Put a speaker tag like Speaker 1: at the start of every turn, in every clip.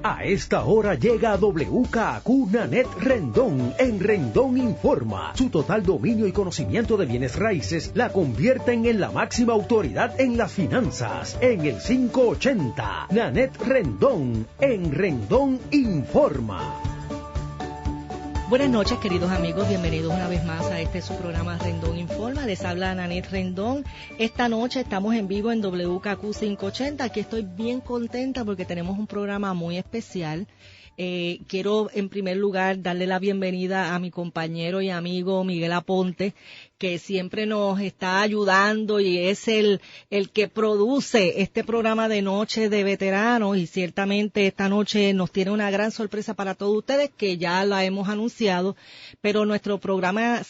Speaker 1: A esta hora llega a WKQ Nanette Rendón en Rendón Informa. Su total dominio y conocimiento de bienes raíces la convierten en la máxima autoridad en las finanzas. En el 580, Nanette Rendón en Rendón Informa.
Speaker 2: Buenas noches, queridos amigos, bienvenidos una vez más a su programa Rendón Informa. Les habla Nanette Rendón. Esta noche estamos en vivo en WKQ 580. Aquí estoy bien contenta porque tenemos un programa muy especial. Quiero en primer lugar darle la bienvenida a mi compañero y amigo Miguel Aponte, que siempre nos está ayudando y es el que produce este programa de Noche de Veteranos, y ciertamente esta noche nos tiene una gran sorpresa para todos ustedes, que ya la hemos anunciado, pero nuestro programa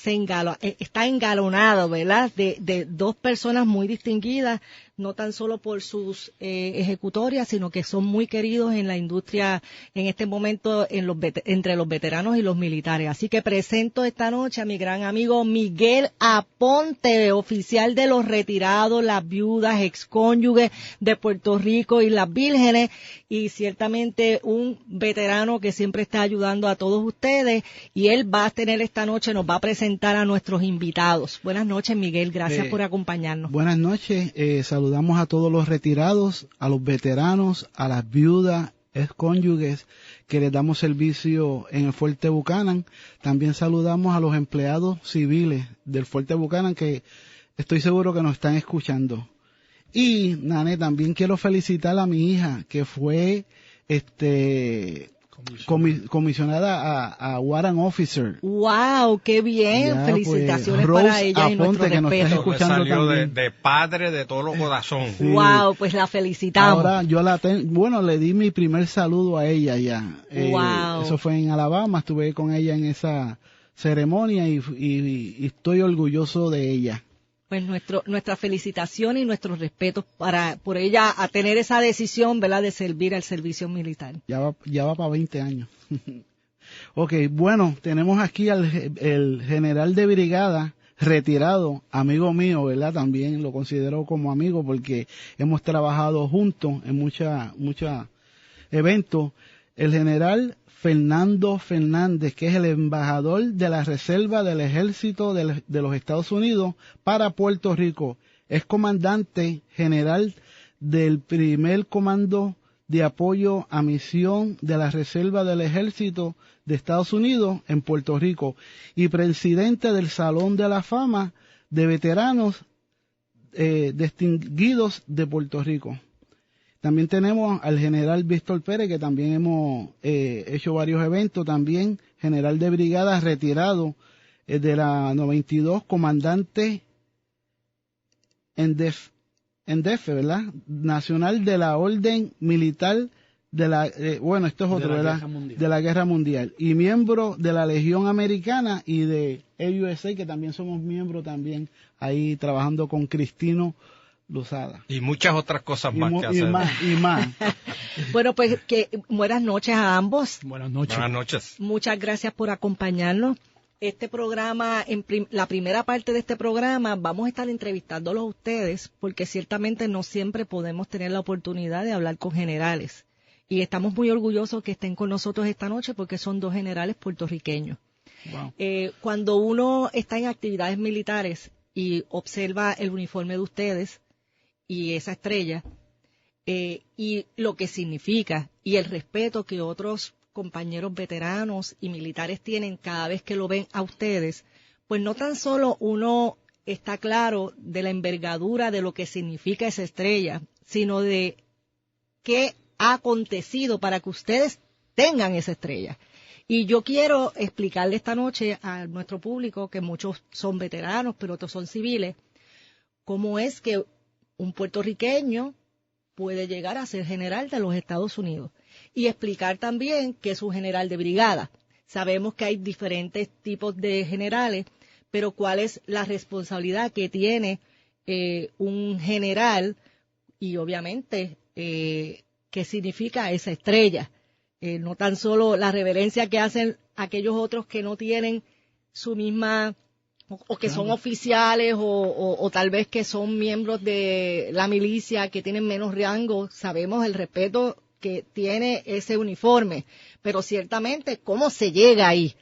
Speaker 2: está engalonado, ¿verdad?, de dos personas muy distinguidas, no tan solo por sus ejecutorias, sino que son muy queridos en la industria en este momento entre los veteranos y los militares. Así que presento esta noche a mi gran amigo Miguel Aponte, oficial de los retirados, las viudas, excónyuges de Puerto Rico y las vírgenes, y ciertamente un veterano que siempre está ayudando a todos ustedes, y él va a tener esta noche, nos va a presentar a nuestros invitados. Buenas noches, Miguel, gracias por acompañarnos.
Speaker 3: Buenas noches, saludamos a todos los retirados, a los veteranos, a las viudas, excónyuges que les damos servicio en el Fuerte Buchanan. También saludamos a los empleados civiles del Fuerte Buchanan, que estoy seguro que nos están escuchando. Y, Nane, también quiero felicitar a mi hija, que fue comisionada a Warrant Officer.
Speaker 2: ¡Wow! ¡Qué bien!
Speaker 3: Ya,
Speaker 2: felicitaciones
Speaker 3: pues,
Speaker 2: para ella
Speaker 3: Aponte,
Speaker 2: y nuestro
Speaker 3: que nos estás
Speaker 2: respeto.
Speaker 3: escuchando
Speaker 4: salió
Speaker 3: también.
Speaker 4: de padre de todo corazón.
Speaker 3: Sí.
Speaker 2: ¡Wow! Pues la felicitamos.
Speaker 3: Ahora yo le di mi primer saludo a ella ya.
Speaker 2: Wow.
Speaker 3: Eso fue en Alabama, estuve con ella en esa ceremonia y estoy orgulloso de ella.
Speaker 2: Pues nuestra felicitación y nuestro respeto por ella a tener esa decisión, ¿verdad?, de servir al servicio militar.
Speaker 3: Ya va para 20 años. Ok, bueno, tenemos aquí el general de brigada retirado, amigo mío, ¿verdad? También lo considero como amigo porque hemos trabajado juntos en muchos eventos. El general Fernando Fernández, que es el embajador de la Reserva del Ejército de los Estados Unidos para Puerto Rico. Es comandante general del primer comando de apoyo a misión de la Reserva del Ejército de Estados Unidos en Puerto Rico y presidente del Salón de la Fama de Veteranos Distinguidos de Puerto Rico. También tenemos al general Víctor Pérez, que también hemos hecho varios eventos, también general de brigada retirado de la 92, comandante en DF, ¿verdad? Nacional de la Orden Militar de la, esto es otro, ¿verdad? De la Guerra Mundial. Y miembro de la Legión Americana y de AUSA, que también somos miembros también, ahí trabajando con Cristino Lozada.
Speaker 4: Y muchas otras cosas más que hacer.
Speaker 3: Y más.
Speaker 2: Bueno, pues buenas noches a ambos.
Speaker 3: Buenas noches.
Speaker 4: Buenas noches.
Speaker 2: Muchas gracias por acompañarnos. Este programa, la primera parte de este programa, vamos a estar entrevistándolos a ustedes, porque ciertamente no siempre podemos tener la oportunidad de hablar con generales. Y estamos muy orgullosos que estén con nosotros esta noche, porque son dos generales puertorriqueños.
Speaker 3: Wow.
Speaker 2: Cuando uno está en actividades militares y observa el uniforme de ustedes y esa estrella, y lo que significa, y el respeto que otros compañeros veteranos y militares tienen cada vez que lo ven a ustedes, pues no tan solo uno está claro de la envergadura de lo que significa esa estrella, sino de qué ha acontecido para que ustedes tengan esa estrella. Y yo quiero explicarle esta noche a nuestro público, que muchos son veteranos, pero otros son civiles, cómo es que un puertorriqueño puede llegar a ser general de los Estados Unidos. Y explicar también que es un general de brigada. Sabemos que hay diferentes tipos de generales, pero cuál es la responsabilidad que tiene un general y obviamente qué significa esa estrella. No tan solo la reverencia que hacen aquellos otros que no tienen su misma, o que son oficiales, o tal vez que son miembros de la milicia que tienen menos rango. Sabemos el respeto que tiene ese uniforme, pero ciertamente, ¿cómo se llega ahí?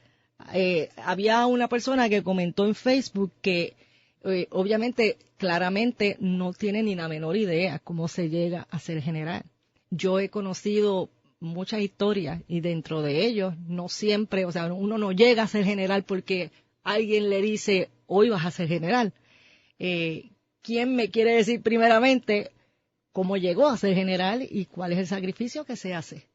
Speaker 2: Había una persona que comentó en Facebook que obviamente, claramente no tiene ni la menor idea cómo se llega a ser general. Yo he conocido muchas historias y dentro de ellos no siempre, o sea, uno no llega a ser general porque alguien le dice, hoy vas a ser general. ¿Quién me quiere decir primeramente cómo llegó a ser general y cuál es el sacrificio que se hace?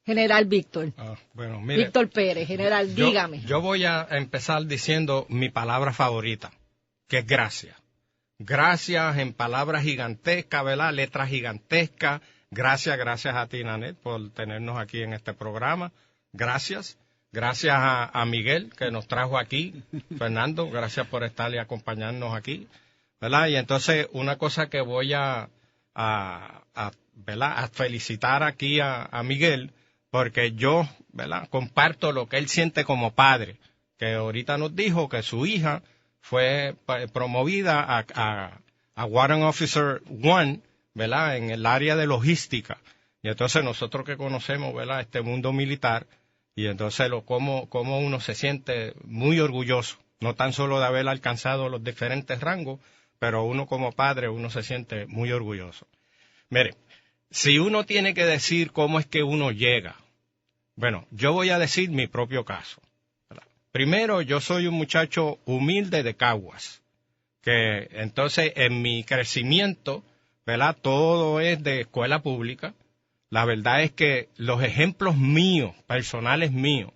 Speaker 2: General Víctor.
Speaker 4: Bueno, mire,
Speaker 2: Víctor Pérez, general, dígame.
Speaker 4: Yo voy a empezar diciendo mi palabra favorita, que es gracias. Gracias en palabras gigantescas, ¿verdad? Letras gigantescas. Gracias a ti, Nanette, por tenernos aquí en este programa. Gracias. Gracias a Miguel, que nos trajo aquí. Fernando, gracias por estar y acompañarnos aquí, ¿verdad? Y entonces, una cosa que voy ¿verdad? A felicitar aquí a Miguel, porque yo, ¿verdad? Comparto lo que él siente como padre, que ahorita nos dijo que su hija fue promovida a Warrant Officer 1, ¿verdad? En el área de logística. Y entonces nosotros que conocemos, ¿verdad? Este mundo militar, y entonces cómo uno se siente muy orgulloso, no tan solo de haber alcanzado los diferentes rangos, pero uno como padre, uno se siente muy orgulloso. Mire, si uno tiene que decir cómo es que uno llega, bueno, yo voy a decir mi propio caso. Primero, yo soy un muchacho humilde de Caguas, que entonces en mi crecimiento, ¿verdad? Todo es de escuela pública. La verdad es que los ejemplos míos, personales míos,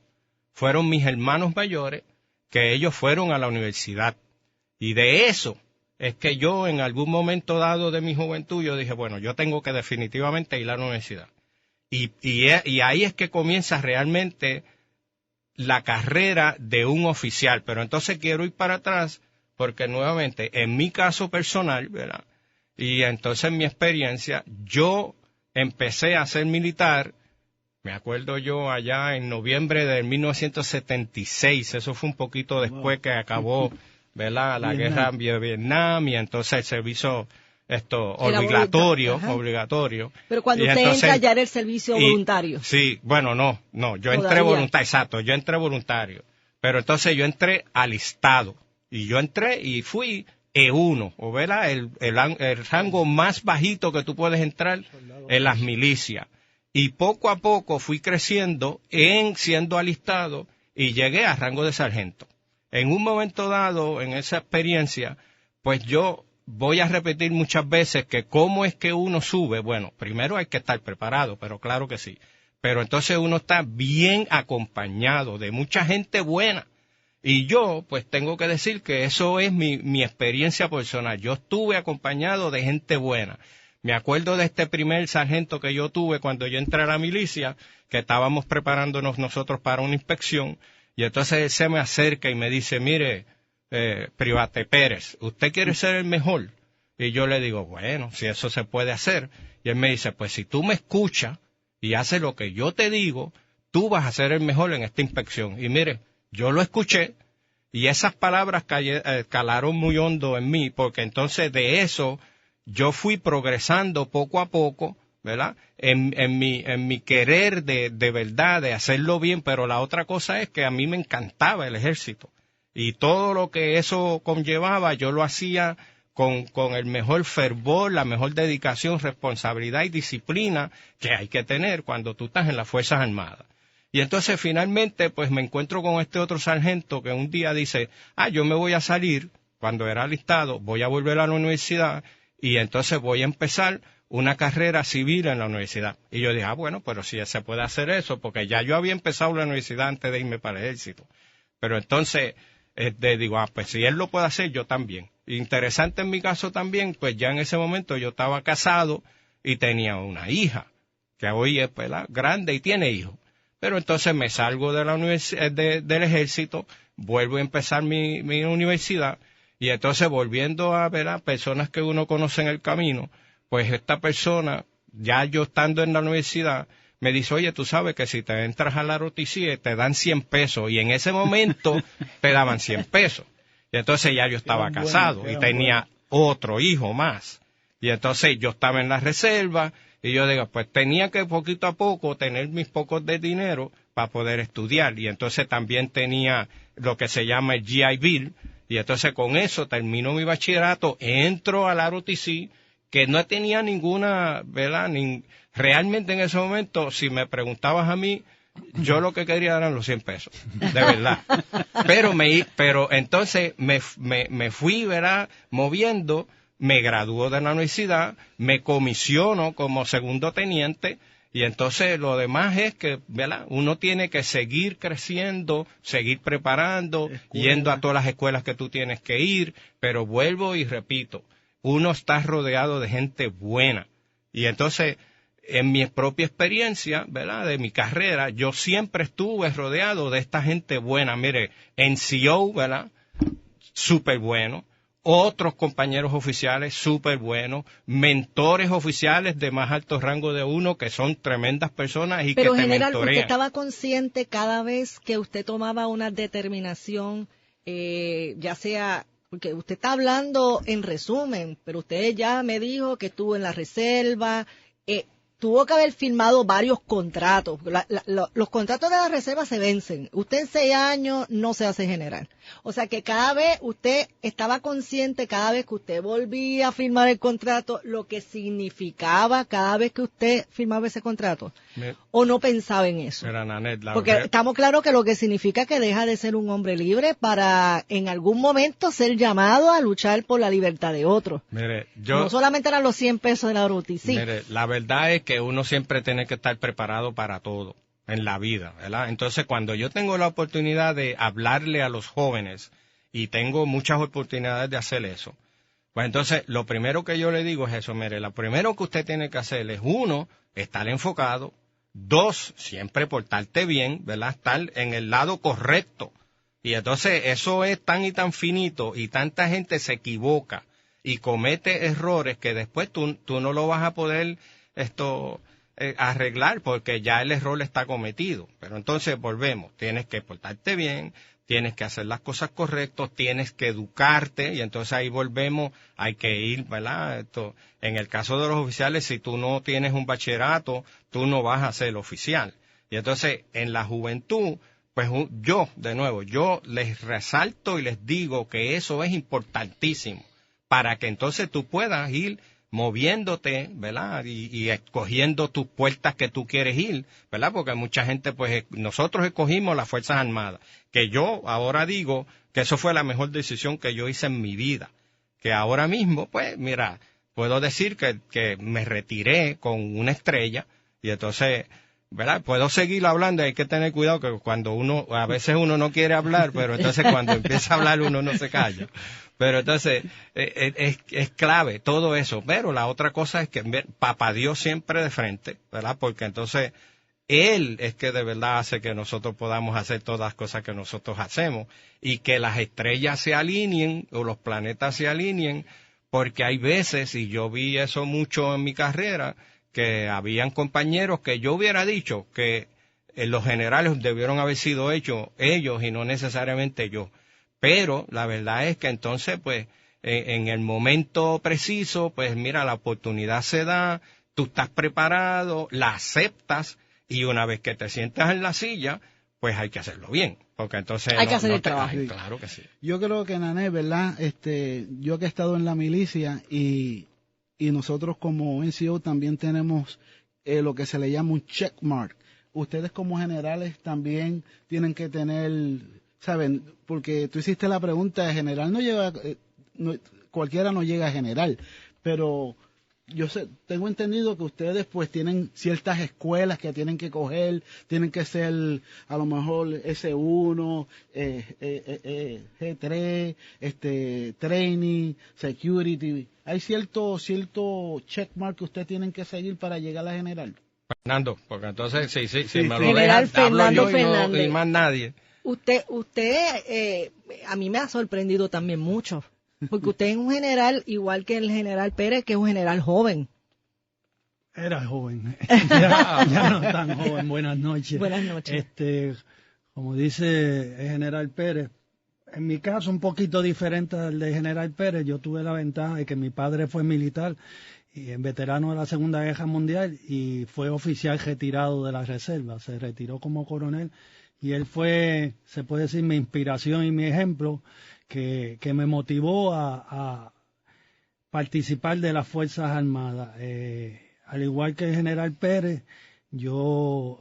Speaker 4: fueron mis hermanos mayores, que ellos fueron a la universidad. Y de eso es que yo en algún momento dado de mi juventud, yo dije, bueno, yo tengo que definitivamente ir a la universidad. Y ahí es que comienza realmente la carrera de un oficial. Pero entonces quiero ir para atrás porque nuevamente, en mi caso personal, ¿verdad? Y entonces en mi experiencia, yo empecé a ser militar, me acuerdo yo allá en noviembre de 1976, eso fue un poquito después que acabó, ¿verdad? La guerra de Vietnam y entonces el servicio obligatorio.
Speaker 2: Pero cuando usted entra ya era el servicio voluntario.
Speaker 4: Sí, bueno, no, yo entré voluntario, exacto, yo entré voluntario. Pero entonces yo entré alistado y yo entré y fui E1, o ¿verdad? El rango más bajito que tú puedes entrar en las milicias. Y poco a poco fui creciendo siendo alistado y llegué a rango de sargento. En un momento dado, en esa experiencia, pues yo voy a repetir muchas veces que cómo es que uno sube. Bueno, primero hay que estar preparado, pero claro que sí. Pero entonces uno está bien acompañado de mucha gente buena. Y yo, pues tengo que decir que eso es mi experiencia personal. Yo estuve acompañado de gente buena. Me acuerdo de este primer sargento que yo tuve cuando yo entré a la milicia, que estábamos preparándonos nosotros para una inspección, y entonces él se me acerca y me dice, mire, Private Pérez, ¿usted quiere ser el mejor? Y yo le digo, bueno, si eso se puede hacer. Y él me dice, pues si tú me escuchas y haces lo que yo te digo, tú vas a ser el mejor en esta inspección. Y mire, yo lo escuché y esas palabras calaron muy hondo en mí, porque entonces de eso yo fui progresando poco a poco, ¿verdad? En mi querer de verdad, de hacerlo bien, pero la otra cosa es que a mí me encantaba el ejército. Y todo lo que eso conllevaba, yo lo hacía con el mejor fervor, la mejor dedicación, responsabilidad y disciplina que hay que tener cuando tú estás en las Fuerzas Armadas. Y entonces finalmente pues me encuentro con este otro sargento que un día dice, yo me voy a salir, cuando era alistado, voy a volver a la universidad y entonces voy a empezar una carrera civil en la universidad. Y yo dije, bueno, pero si se puede hacer eso, porque ya yo había empezado la universidad antes de irme para el ejército. Pero entonces digo, pues si él lo puede hacer, yo también. Interesante en mi caso también, pues ya en ese momento yo estaba casado y tenía una hija, que hoy es grande y tiene hijos. Pero entonces me salgo de la del ejército, vuelvo a empezar mi universidad, y entonces volviendo a ver a personas que uno conoce en el camino, pues esta persona, ya yo estando en la universidad, me dice, oye, tú sabes que si te entras a la ROTC te dan 100 pesos, y en ese momento te daban 100 pesos. Y entonces ya yo estaba casado y tenía otro hijo más. Y entonces yo estaba en la reserva, Y yo digo, pues tenía que poquito a poco tener mis pocos de dinero para poder estudiar. Y entonces también tenía lo que se llama el GI Bill. Y entonces con eso termino mi bachillerato, entro al ROTC, que no tenía ninguna, ¿verdad? Realmente en ese momento, si me preguntabas a mí, yo lo que quería eran los 100 pesos, de verdad. Pero entonces me fui, ¿verdad? Moviendo, me graduó de la universidad, me comisiono como segundo teniente, y entonces lo demás es que, ¿verdad? Uno tiene que seguir creciendo, seguir preparando, yendo a todas las escuelas que tú tienes que ir, pero vuelvo y repito, uno está rodeado de gente buena. Y entonces, en mi propia experiencia, ¿verdad? De mi carrera, yo siempre estuve rodeado de esta gente buena. Mire, NCO, ¿verdad? Súper bueno. Otros compañeros oficiales súper buenos, mentores oficiales de más alto rango de uno que son tremendas personas y
Speaker 2: pero
Speaker 4: que te
Speaker 2: general,
Speaker 4: mentorean.
Speaker 2: ¿usted estaba consciente cada vez que usted tomaba una determinación, ya sea, porque usted está hablando en resumen, pero usted ya me dijo que estuvo en la reserva, tuvo que haber firmado varios contratos. Los contratos de la reserva se vencen. Usted en 6 años no se hace general. O sea que cada vez usted estaba consciente, cada vez que usted volvía a firmar el contrato, lo que significaba cada vez que usted firmaba ese contrato. ¿O no pensaba en eso?
Speaker 4: Mira, Nanette,
Speaker 2: porque estamos claros que lo que significa que deja de ser un hombre libre para en algún momento ser llamado a luchar por la libertad de otros.
Speaker 4: Mire,
Speaker 2: no solamente eran los 100 pesos de la ROTC.
Speaker 4: Mire, la verdad es que uno siempre tiene que estar preparado para todo en la vida, ¿verdad? Entonces, cuando yo tengo la oportunidad de hablarle a los jóvenes, y tengo muchas oportunidades de hacer eso, pues entonces, lo primero que yo le digo es eso, mire, lo primero que usted tiene que hacer es, 1, estar enfocado, 2, siempre portarte bien, ¿verdad? Estar en el lado correcto. Y entonces, eso es tan y tan finito, y tanta gente se equivoca y comete errores que después tú no lo vas a poder arreglar porque ya el error está cometido. Pero entonces volvemos, tienes que portarte bien, tienes que hacer las cosas correctas, tienes que educarte, y entonces ahí volvemos, hay que ir, ¿verdad? En el caso de los oficiales, si tú no tienes un bachillerato, tú no vas a ser oficial. Y entonces en la juventud, pues yo les resalto y les digo que eso es importantísimo para que entonces tú puedas ir moviéndote, ¿verdad? Y escogiendo tus puertas que tú quieres ir, ¿verdad? Porque mucha gente, pues, nosotros escogimos las Fuerzas Armadas, que yo ahora digo que eso fue la mejor decisión que yo hice en mi vida, que ahora mismo, pues, mira, puedo decir que me retiré con una estrella, y entonces, ¿verdad? Puedo seguir hablando, hay que tener cuidado que cuando a veces uno no quiere hablar, pero entonces cuando empieza a hablar uno no se calla. Pero entonces, es clave todo eso. Pero la otra cosa es que Papá Dios siempre de frente, ¿verdad? Porque entonces, Él es que de verdad hace que nosotros podamos hacer todas las cosas que nosotros hacemos, y que las estrellas se alineen, o los planetas se alineen, porque hay veces, y yo vi eso mucho en mi carrera, que habían compañeros que yo hubiera dicho que los generales debieron haber sido ellos y no necesariamente yo. Pero la verdad es que entonces, pues, en el momento preciso, pues mira, la oportunidad se da, tú estás preparado, la aceptas, y una vez que te sientas en la silla, pues hay que hacerlo bien, porque entonces
Speaker 2: hay que hacer el trabajo.
Speaker 4: Claro que sí.
Speaker 3: Yo creo que, Nanette, ¿verdad? Yo que he estado en la milicia y nosotros como NCO también tenemos lo que se le llama un checkmark. Ustedes como generales también tienen que tener, ¿saben? Porque tú hiciste la pregunta de general, cualquiera no llega a general, pero tengo entendido que ustedes pues tienen ciertas escuelas que tienen que coger, tienen que ser a lo mejor S1, G3, training, security. ¿Hay cierto checkmark que ustedes tienen que seguir para llegar a general?
Speaker 4: Fernando, porque entonces sí, me lo
Speaker 2: General
Speaker 4: dejan,
Speaker 2: Fernando
Speaker 4: hablo yo
Speaker 2: Fernández.
Speaker 4: y más nadie.
Speaker 2: Usted a mí me ha sorprendido también mucho. Porque usted es un general igual que el general Pérez, que es un general joven.
Speaker 5: Era joven, ya no tan joven. Buenas noches.
Speaker 2: Buenas noches.
Speaker 5: Como dice el general Pérez, en mi caso un poquito diferente al de general Pérez, yo tuve la ventaja de que mi padre fue militar y veterano de la Segunda Guerra Mundial, y fue oficial retirado de la reserva, se retiró como coronel, y él fue, se puede decir, mi inspiración y mi ejemplo, que me motivó a participar de las Fuerzas Armadas. Al igual que el general Pérez, yo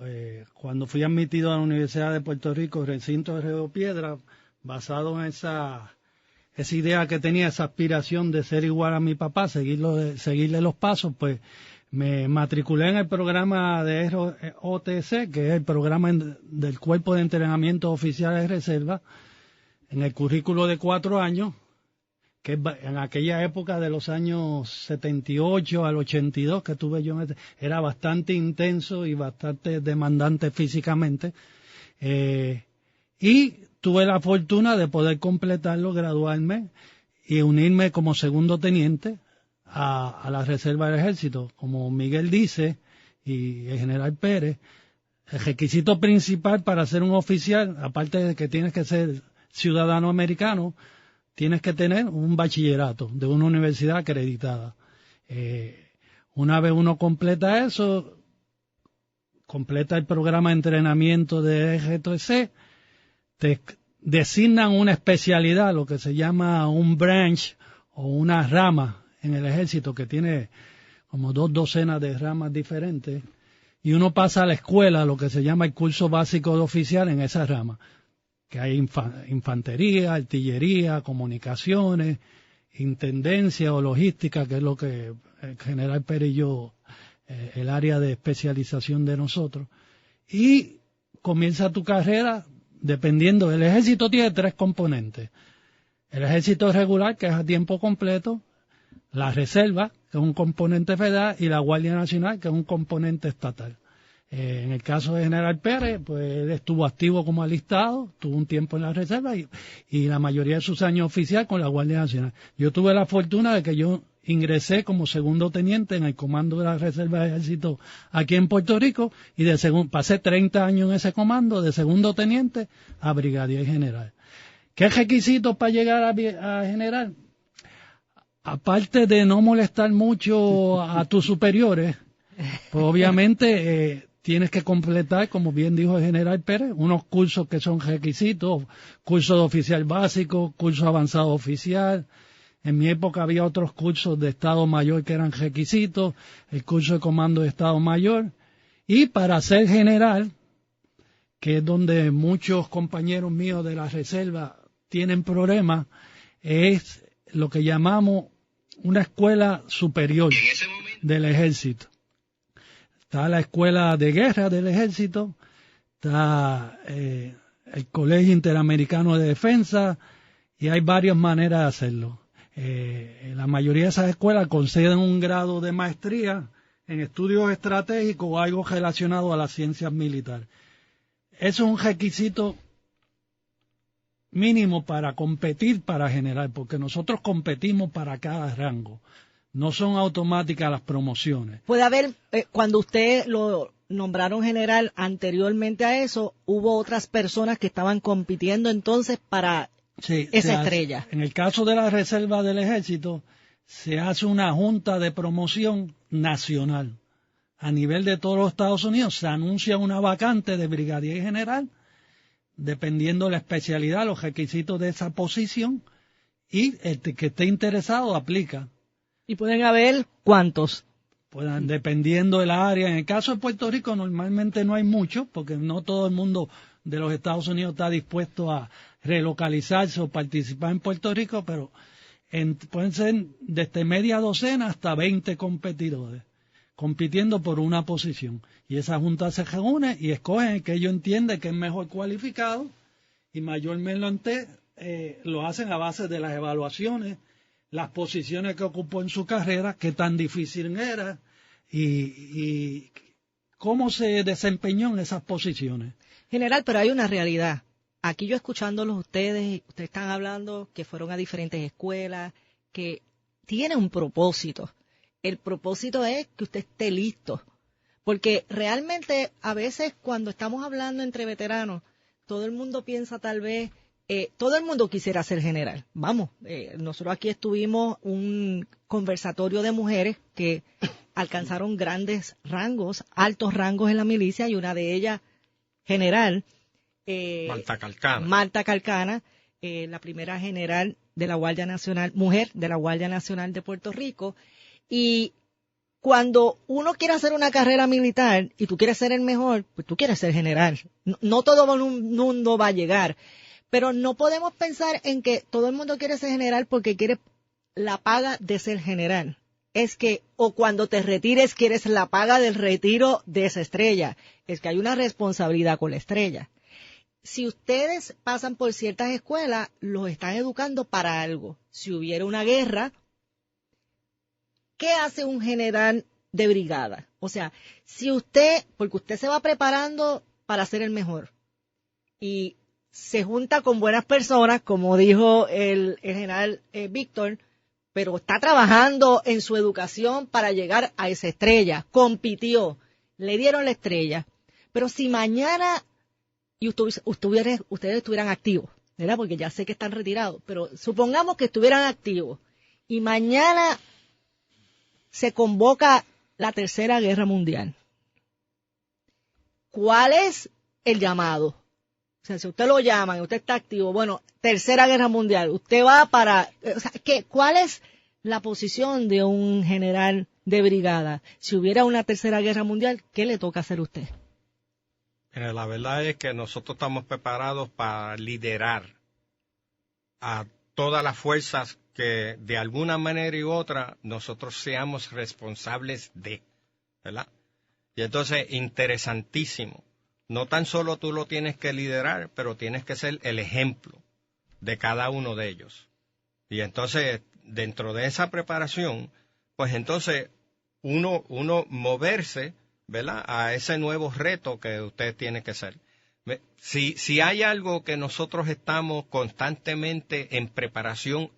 Speaker 5: cuando fui admitido a la Universidad de Puerto Rico, recinto de Río Piedra, basado en esa idea que tenía, esa aspiración de ser igual a mi papá, seguirle los pasos, pues me matriculé en el programa de OTC, que es el programa del Cuerpo de Entrenamiento Oficiales de Reserva, en el currículo de 4 años, que en aquella época de los años 78 al 82 que tuve yo, era bastante intenso y bastante demandante físicamente, y tuve la fortuna de poder completarlo, graduarme y unirme como segundo teniente a la Reserva del Ejército. Como Miguel dice, y el general Pérez, el requisito principal para ser un oficial, aparte de que tienes que ser ciudadano americano, tienes que tener un bachillerato de una universidad acreditada. Una vez uno completa eso, completa el programa de entrenamiento de RTC, te designan una especialidad, lo que se llama un branch o una rama en el ejército, que tiene como 2 docenas de ramas diferentes, y uno pasa a la escuela, lo que se llama el curso básico de oficial en esa rama, que hay infantería, artillería, comunicaciones, intendencia o logística, que es lo que el general Pérez y yo, el área de especialización de nosotros. Y comienza tu carrera dependiendo. El ejército tiene 3 componentes. El ejército regular, que es a tiempo completo, la reserva, que es un componente federal, y la Guardia Nacional, que es un componente estatal. En el caso de General Pérez, pues él estuvo activo como alistado, tuvo un tiempo en la reserva y la mayoría de sus años oficial con la Guardia Nacional. Yo tuve la fortuna de que yo ingresé como segundo teniente en el comando de la Reserva de Ejército aquí en Puerto Rico, y pasé 30 años en ese comando, de segundo teniente a brigadier general. ¿Qué requisitos para llegar a general? Aparte de no molestar mucho a tus superiores, pues obviamente tienes que completar, como bien dijo el general Pérez, unos cursos que son requisitos, curso de oficial básico, curso avanzado oficial. En mi época había otros cursos de Estado Mayor que eran requisitos, el curso de comando de Estado Mayor. Y para ser general, que es donde muchos compañeros míos de la reserva tienen problemas, es lo que llamamos una escuela superior del ejército. Está la escuela de guerra del ejército, está el Colegio Interamericano de Defensa, y hay varias maneras de hacerlo. La mayoría de esas escuelas conceden un grado de maestría en estudios estratégicos o algo relacionado a las ciencias militares. Eso es un requisito mínimo para competir para general, porque nosotros competimos para cada rango. No son automáticas las promociones.
Speaker 2: Puede haber, cuando usted lo nombraron general, anteriormente a eso, hubo otras personas que estaban compitiendo entonces para esa estrella.
Speaker 5: En el caso de la reserva del ejército, se hace una junta de promoción nacional. A nivel de todos los Estados Unidos se anuncia una vacante de brigadier general, dependiendo de la especialidad, los requisitos de esa posición, y el que esté interesado aplica.
Speaker 2: ¿Y pueden haber cuántos?
Speaker 5: Pues dependiendo del área. En el caso de Puerto Rico normalmente no hay mucho, porque no todo el mundo de los Estados Unidos está dispuesto a relocalizarse o participar en Puerto Rico, pero pueden ser desde media docena hasta 20 competidores compitiendo por una posición. Y esa junta se reúne y escogen el que ellos entienden que es mejor cualificado, y mayormente lo hacen a base de las evaluaciones, las posiciones que ocupó en su carrera, qué tan difícil era y cómo se desempeñó en esas posiciones.
Speaker 2: General, pero hay una realidad. Aquí yo escuchándolos ustedes están hablando que fueron a diferentes escuelas, que tiene un propósito. El propósito es que usted esté listo. Porque realmente a veces cuando estamos hablando entre veteranos, todo el mundo piensa tal vez todo el mundo quisiera ser general. Vamos, nosotros aquí estuvimos un conversatorio de mujeres que alcanzaron grandes rangos, altos rangos en la milicia, y una de ellas, general, Marta Calcana, la primera general de la Guardia Nacional, mujer de la Guardia Nacional de Puerto Rico. Y cuando uno quiere hacer una carrera militar y tú quieres ser el mejor, pues tú quieres ser general. No todo el mundo va a llegar, pero no podemos pensar en que todo el mundo quiere ser general porque quiere la paga de ser general. Es que, o cuando te retires quieres la paga del retiro de esa estrella. Es que hay una responsabilidad con la estrella. Si ustedes pasan por ciertas escuelas, los están educando para algo. Si hubiera una guerra, ¿qué hace un general de brigada? O sea, si usted, porque usted se va preparando para ser el mejor y se junta con buenas personas, como dijo el general Víctor, pero está trabajando en su educación para llegar a esa estrella, compitió, le dieron la estrella. Pero si mañana y ustedes estuvieran activos, ¿verdad? Porque ya sé que están retirados, pero supongamos que estuvieran activos y mañana se convoca la Tercera Guerra Mundial. ¿Cuál es el llamado? O sea, si usted lo llama y usted está activo, bueno, Tercera Guerra Mundial, usted va para... O sea, ¿cuál es la posición de un general de brigada? Si hubiera una Tercera Guerra Mundial, ¿qué le toca hacer a usted?
Speaker 4: La verdad es que nosotros estamos preparados para liderar a todas las fuerzas que de alguna manera u otra nosotros seamos responsables de, ¿verdad? Y entonces, interesantísimo. No tan solo tú lo tienes que liderar, pero tienes que ser el ejemplo de cada uno de ellos. Y entonces, dentro de esa preparación, pues entonces uno moverse, ¿verdad?, a ese nuevo reto que usted tiene que ser. Si hay algo que nosotros estamos constantemente en preparación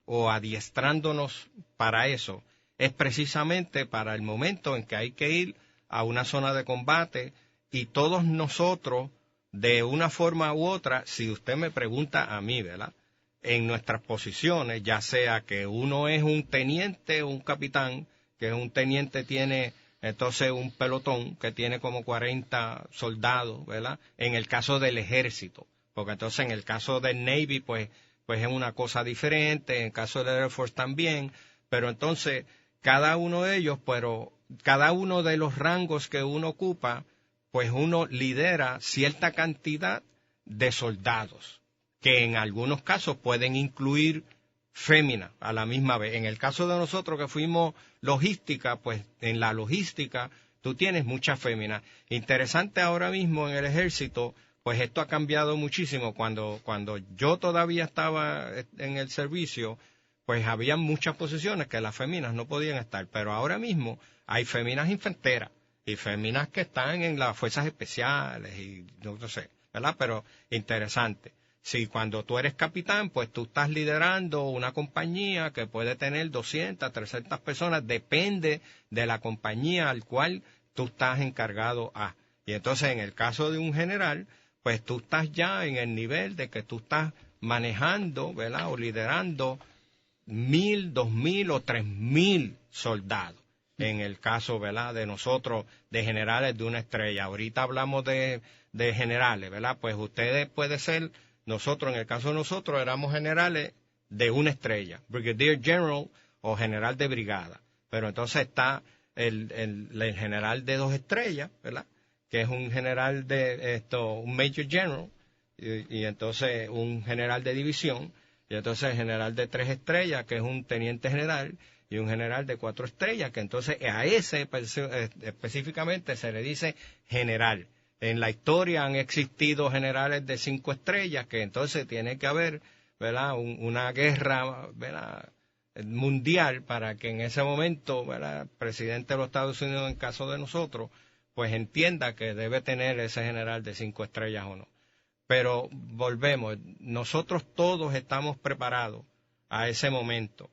Speaker 4: o adiestrándonos para eso, es precisamente para el momento en que hay que ir a una zona de combate. Y todos nosotros, de una forma u otra, si usted me pregunta a mí, ¿verdad?, en nuestras posiciones, ya sea que uno es un teniente o un capitán, que un teniente tiene entonces un pelotón que tiene como 40 soldados, ¿verdad?, en el caso del ejército, porque entonces en el caso del Navy, pues es una cosa diferente, en el caso del Air Force también, pero entonces cada uno de ellos, pero cada uno de los rangos que uno ocupa, pues uno lidera cierta cantidad de soldados, que en algunos casos pueden incluir féminas a la misma vez. En el caso de nosotros que fuimos logística, pues en la logística tú tienes muchas féminas. Interesante ahora mismo en el ejército, pues esto ha cambiado muchísimo. Cuando yo todavía estaba en el servicio, pues había muchas posiciones que las féminas no podían estar, pero ahora mismo hay féminas infanteras y féminas que están en las fuerzas especiales y no sé, ¿verdad? Pero interesante. Si cuando tú eres capitán, pues tú estás liderando una compañía que puede tener 200, 300 personas, depende de la compañía al cual tú estás encargado a. Y entonces en el caso de un general, pues tú estás ya en el nivel de que tú estás manejando, ¿verdad?, o liderando 1,000, 2,000 o 3,000 soldados. En el caso, ¿verdad?, de nosotros, de generales de una estrella. Ahorita hablamos de generales, ¿verdad? Pues ustedes puede ser, nosotros, en el caso de nosotros, éramos generales de una estrella, Brigadier General o general de brigada. Pero entonces está el general de 2 estrellas, ¿verdad?, que es un general un Major General, y entonces un general de división, y entonces el general de 3 estrellas, que es un teniente general, y un general de 4 estrellas, que entonces a ese específicamente se le dice general. En la historia han existido generales de 5 estrellas, que entonces tiene que haber, ¿verdad?, una guerra, ¿verdad?, mundial para que en ese momento, ¿verdad?, el presidente de los Estados Unidos, en caso de nosotros, pues entienda que debe tener ese general de 5 estrellas o no. Pero volvemos, nosotros todos estamos preparados a ese momento.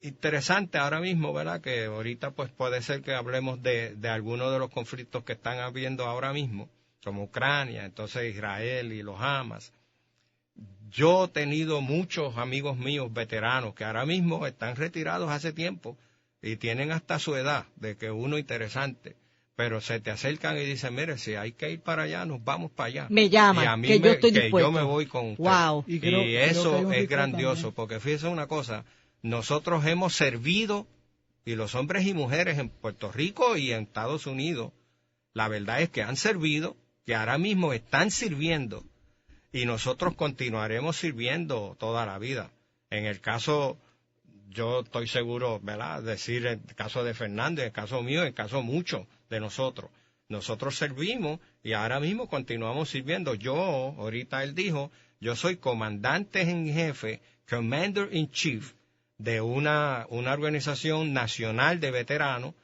Speaker 4: Interesante ahora mismo, ¿verdad?, que ahorita pues puede ser que hablemos de algunos de los conflictos que están habiendo ahora mismo, como Ucrania, entonces Israel y los Hamas. yo he tenido muchos amigos míos veteranos que ahora mismo están retirados hace tiempo y tienen hasta su edad, de que uno interesante, pero se te acercan y dicen, mire, si hay que ir para allá, nos vamos para allá.
Speaker 2: Me llaman,
Speaker 4: y a mí
Speaker 2: que yo estoy dispuesto.
Speaker 4: Yo me voy con usted.
Speaker 2: Wow.
Speaker 4: Y eso es grandioso, porque fíjese una cosa, nosotros hemos servido, y los hombres y mujeres en Puerto Rico y en Estados Unidos, la verdad es que han servido, que ahora mismo están sirviendo, y nosotros continuaremos sirviendo toda la vida. En el caso, yo estoy seguro, ¿verdad?, decir el caso de Fernando, en el caso mío, en el caso mucho de nosotros. Nosotros servimos y ahora mismo continuamos sirviendo. Yo, ahorita él dijo, yo soy comandante en jefe, commander in chief, de una organización nacional de veteranos,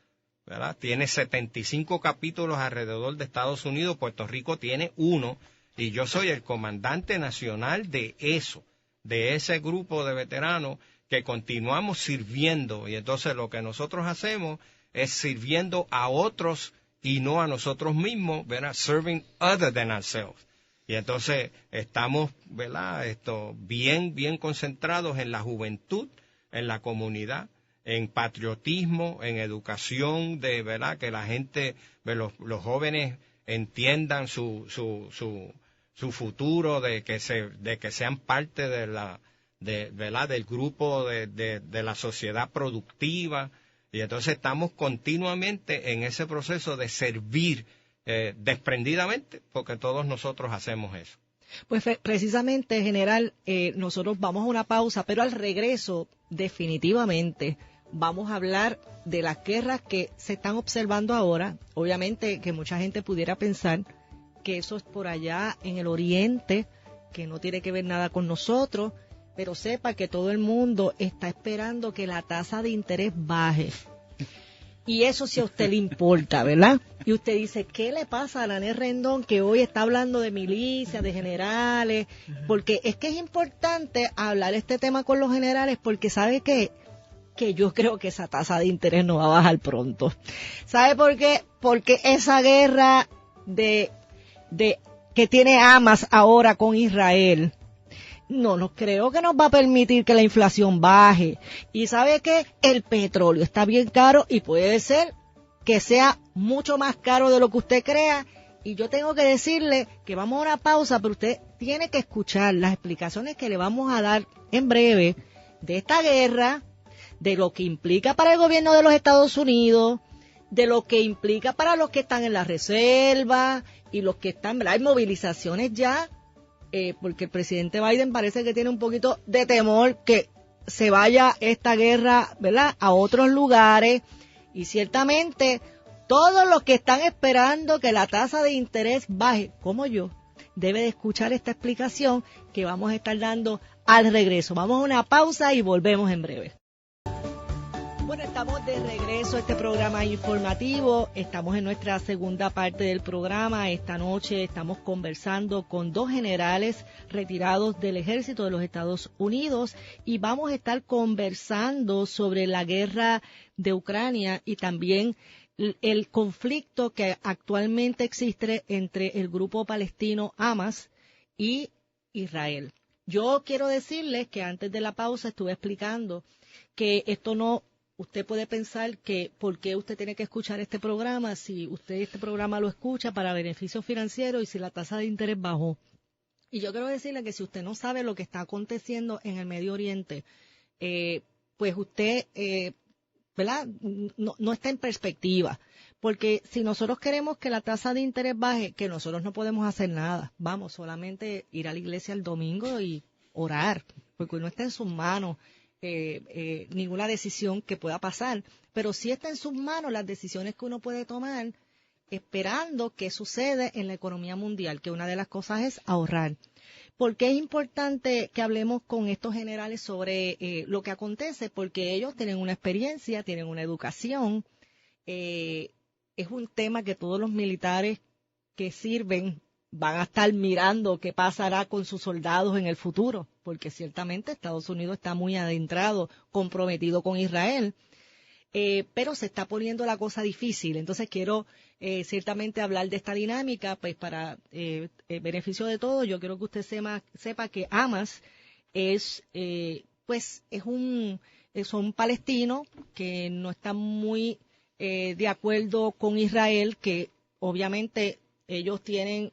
Speaker 4: ¿verdad? Tiene 75 capítulos alrededor de Estados Unidos, Puerto Rico tiene 1, y yo soy el comandante nacional de eso, de ese grupo de veteranos que continuamos sirviendo. Y entonces lo que nosotros hacemos es sirviendo a otros y no a nosotros mismos, ¿verdad? Serving other than ourselves. Y entonces estamos, ¿verdad?, bien concentrados en la juventud, en la comunidad, en patriotismo, en educación, de verdad que la gente, los jóvenes entiendan su futuro, de que sean parte ¿verdad?, del grupo de la sociedad productiva. Y entonces estamos continuamente en ese proceso de servir desprendidamente, porque todos nosotros hacemos eso.
Speaker 2: Pues precisamente, general, nosotros vamos a una pausa, pero al regreso, definitivamente, vamos a hablar de las guerras que se están observando ahora. Obviamente que mucha gente pudiera pensar que eso es por allá en el oriente, que no tiene que ver nada con nosotros, pero sepa que todo el mundo está esperando que la tasa de interés baje. Y eso sí a usted le importa, ¿verdad? Y usted dice, ¿qué le pasa a Nanette Rendón que hoy está hablando de milicias, de generales? Porque es que es importante hablar este tema con los generales, porque ¿sabe qué? Que yo creo que esa tasa de interés no va a bajar pronto. ¿Sabe por qué? Porque esa guerra que tiene Hamas ahora con Israel, no creo que nos va a permitir que la inflación baje. Y ¿sabe qué? El petróleo está bien caro y puede ser que sea mucho más caro de lo que usted crea. Y yo tengo que decirle que vamos a una pausa, pero usted tiene que escuchar las explicaciones que le vamos a dar en breve de esta guerra, de lo que implica para el gobierno de los Estados Unidos, de lo que implica para los que están en la reserva y los que están, ¿verdad? Hay movilizaciones ya. Porque el presidente Biden parece que tiene un poquito de temor que se vaya esta guerra, ¿verdad?, a otros lugares, y ciertamente todos los que están esperando que la tasa de interés baje, como yo, debe de escuchar esta explicación que vamos a estar dando al regreso. Vamos a una pausa y volvemos en breve. Bueno, estamos de regreso a este programa informativo. Estamos en nuestra segunda parte del programa. Esta noche estamos conversando con dos generales retirados del ejército de los Estados Unidos y vamos a estar conversando sobre la guerra de Ucrania y también el conflicto que actualmente existe entre el grupo palestino Hamas y Israel. Yo quiero decirles que antes de la pausa estuve explicando que esto no... Usted puede pensar que por qué usted tiene que escuchar este programa si usted este programa lo escucha para beneficio financiero y si la tasa de interés bajó. Y yo quiero decirle que si usted no sabe lo que está aconteciendo en el Medio Oriente, pues usted, ¿verdad?, no está en perspectiva. Porque si nosotros queremos que la tasa de interés baje, que nosotros no podemos hacer nada. Vamos, solamente ir a la iglesia el domingo y orar, porque no está en sus manos. Ninguna decisión que pueda pasar, pero sí está en sus manos las decisiones que uno puede tomar esperando que sucede en la economía mundial, que una de las cosas es ahorrar. ¿Por qué es importante que hablemos con estos generales sobre lo que acontece? Porque ellos tienen una experiencia, tienen una educación, es un tema que todos los militares que sirven van a estar mirando qué pasará con sus soldados en el futuro, porque ciertamente Estados Unidos está muy adentrado, comprometido con Israel. pero se está poniendo la cosa difícil. Entonces quiero ciertamente hablar de esta dinámica, pues para el beneficio de todos. Yo quiero que usted sepa que Hamas son palestinos que no están muy de acuerdo con Israel, que obviamente ellos tienen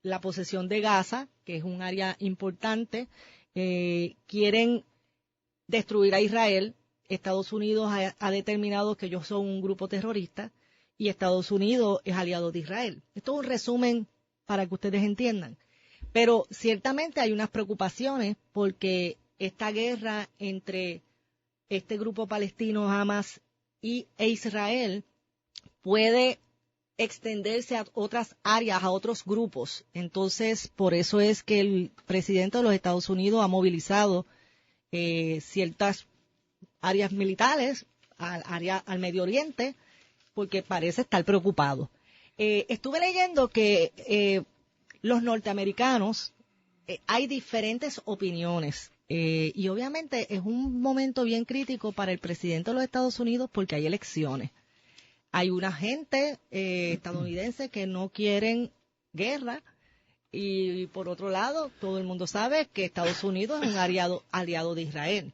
Speaker 2: la posesión de Gaza, que es un área importante, quieren destruir a Israel. Estados Unidos ha determinado que ellos son un grupo terrorista y Estados Unidos es aliado de Israel. Esto es un resumen para que ustedes entiendan. Pero ciertamente hay unas preocupaciones porque esta guerra entre este grupo palestino Hamas e Israel puede extenderse a otras áreas, a otros grupos. Entonces, por eso es que el presidente de los Estados Unidos ha movilizado ciertas áreas militares al Medio Oriente, porque parece estar preocupado. Estuve leyendo que los norteamericanos, hay diferentes opiniones, y obviamente es un momento bien crítico para el presidente de los Estados Unidos porque hay elecciones. Hay una gente estadounidense que no quieren guerra, y por otro lado, todo el mundo sabe que Estados Unidos es un aliado de Israel.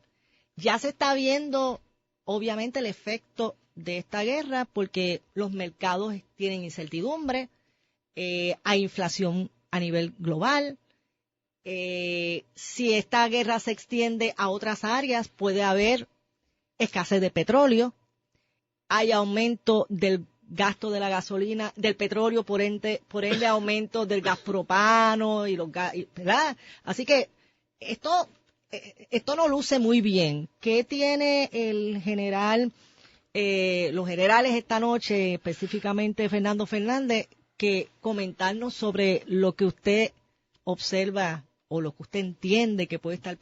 Speaker 2: Ya se está viendo, obviamente, el efecto de esta guerra porque los mercados tienen incertidumbre, hay inflación a nivel global. Si esta guerra se extiende a otras áreas, puede haber escasez de petróleo, hay aumento del gasto de la gasolina, del petróleo, por ende aumento del gas propano y los gas, ¿verdad? Así que esto no luce muy bien. ¿Qué tiene el general, los generales esta noche, específicamente Fernando Fernández, que comentarnos sobre lo que usted observa o lo que usted entiende que puede estar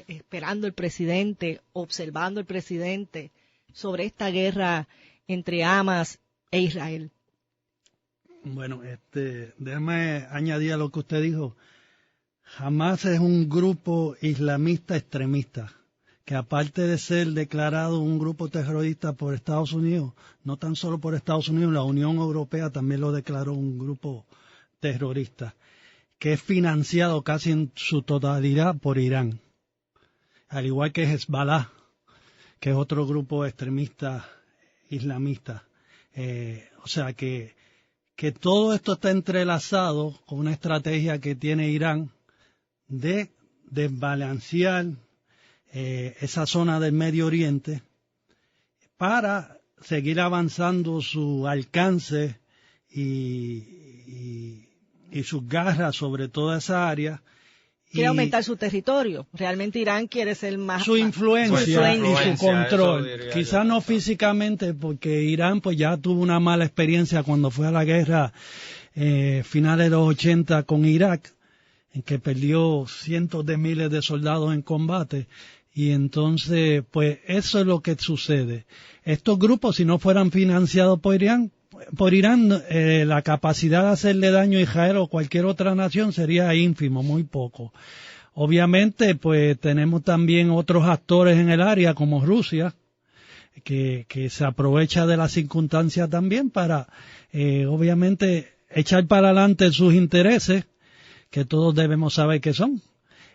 Speaker 2: esperando el presidente, observando el presidente sobre esta guerra entre Hamas e Israel?
Speaker 5: Bueno, déjame añadir a lo que usted dijo. Hamas es un grupo islamista extremista, que aparte de ser declarado un grupo terrorista por Estados Unidos, no tan solo por Estados Unidos, la Unión Europea también lo declaró un grupo terrorista, que es financiado casi en su totalidad por Irán, al igual que Hezbollah, que es otro grupo extremista islamista. O sea que todo esto está entrelazado con una estrategia que tiene Irán de desbalancear esa zona del Medio Oriente para seguir avanzando su alcance y sus garras sobre toda esa área.
Speaker 2: Quiere aumentar su territorio. Realmente Irán quiere ser más...
Speaker 5: Su influencia y su control. Quizás no físicamente, porque Irán pues ya tuvo una mala experiencia cuando fue a la guerra finales de los 80 con Irak, en que perdió cientos de miles de soldados en combate. Y entonces, pues eso es lo que sucede. Estos grupos, si no fueran financiados por Irán, la capacidad de hacerle daño a Israel o cualquier otra nación sería ínfimo, muy poco. Obviamente, pues tenemos también otros actores en el área, como Rusia, que se aprovecha de la circunstancia también para, obviamente, echar para adelante sus intereses, que todos debemos saber que son,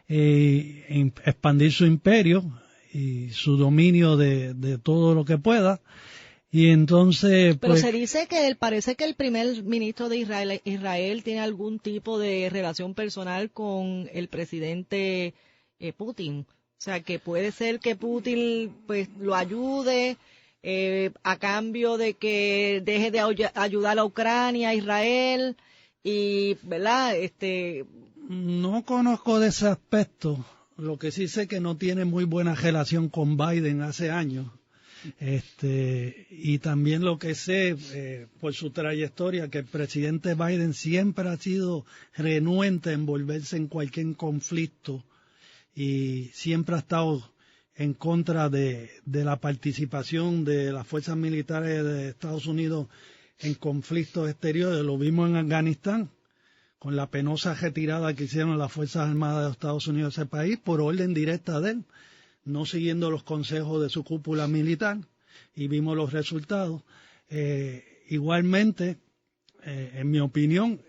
Speaker 5: expandir su imperio y su dominio de todo lo que pueda. Y entonces,
Speaker 2: pero se dice que parece que el primer ministro de Israel tiene algún tipo de relación personal con el presidente Putin. O sea, que puede ser que Putin pues lo ayude a cambio de que deje de ayudar a Ucrania, a Israel, y, ¿verdad?
Speaker 5: No conozco de ese aspecto. Lo que sí sé que no tiene muy buena relación con Biden hace años. Y también lo que sé por su trayectoria, que el presidente Biden siempre ha sido renuente a envolverse en cualquier conflicto y siempre ha estado en contra de la participación de las fuerzas militares de Estados Unidos en conflictos exteriores. Lo vimos en Afganistán, con la penosa retirada que hicieron las Fuerzas Armadas de Estados Unidos de ese país por orden directa de él, no siguiendo los consejos de su cúpula militar. y vimos los resultados. Igualmente, en mi opinión,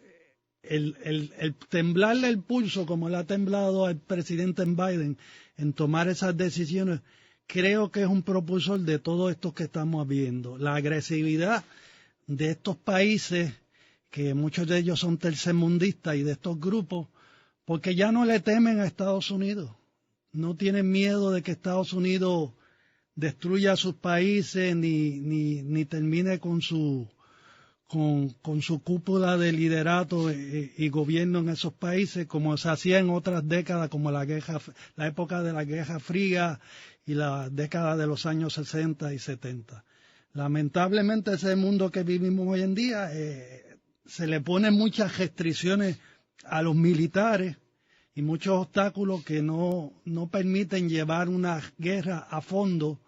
Speaker 5: el temblarle el pulso como le ha temblado al presidente Biden en tomar esas decisiones, creo que es un propulsor de todo esto que estamos viendo. La agresividad de estos países, que muchos de ellos son tercermundistas, y de estos grupos, porque ya no le temen a Estados Unidos. No tienen miedo de que Estados Unidos destruya sus países ni termine con su cúpula de liderato y gobierno en esos países, como se hacía en otras décadas, como la época de la Guerra Fría y la década de los años 60 y 70. Lamentablemente, ese mundo que vivimos hoy en día, se le ponen muchas restricciones a los militares y muchos obstáculos que no permiten llevar una guerra a fondo.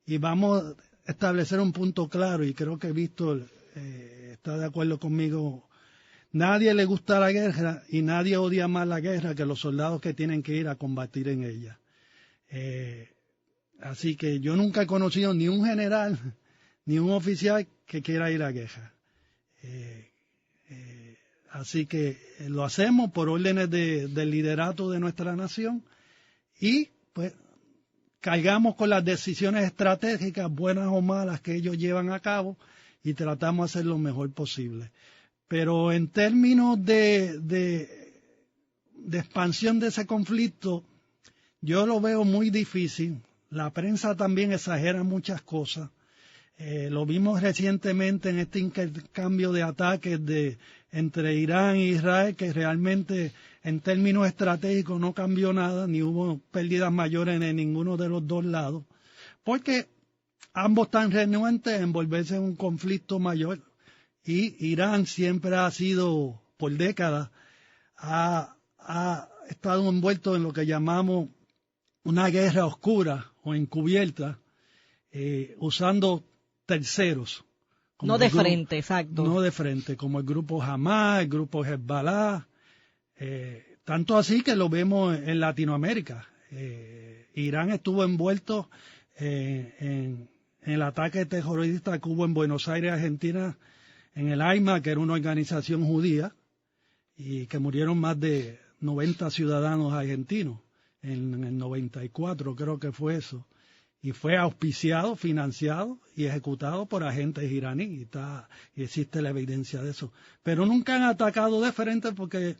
Speaker 5: Y vamos a establecer un punto claro, y creo que Víctor está de acuerdo conmigo. Nadie le gusta la guerra y nadie odia más la guerra que los soldados que tienen que ir a combatir en ella. Así que yo nunca he conocido ni un general ni un oficial que quiera ir a guerra. Así que lo hacemos por órdenes del liderato de nuestra nación y pues cargamos con las decisiones estratégicas, buenas o malas, que ellos llevan a cabo y tratamos de hacer lo mejor posible. Pero en términos de expansión de ese conflicto, yo lo veo muy difícil. La prensa también exagera muchas cosas. Lo vimos recientemente en este intercambio de ataques entre Irán e Israel, que realmente en términos estratégicos no cambió nada, ni hubo pérdidas mayores en ninguno de los dos lados, porque ambos están renuentes a envolverse en un conflicto mayor, y Irán siempre ha sido, por décadas, ha estado envuelto en lo que llamamos una guerra oscura o encubierta, usando terceros.
Speaker 2: No de frente, exacto.
Speaker 5: No de frente, como el grupo Hamas, el grupo Hezbollah, tanto así que lo vemos en Latinoamérica. Irán estuvo envuelto en el ataque terrorista que hubo en Buenos Aires, Argentina, en el AIMA, que era una organización judía, y que murieron más de 90 ciudadanos argentinos en el 94, creo que fue eso. Y fue auspiciado, financiado y ejecutado por agentes iraníes, y existe la evidencia de eso. Pero nunca han atacado de frente porque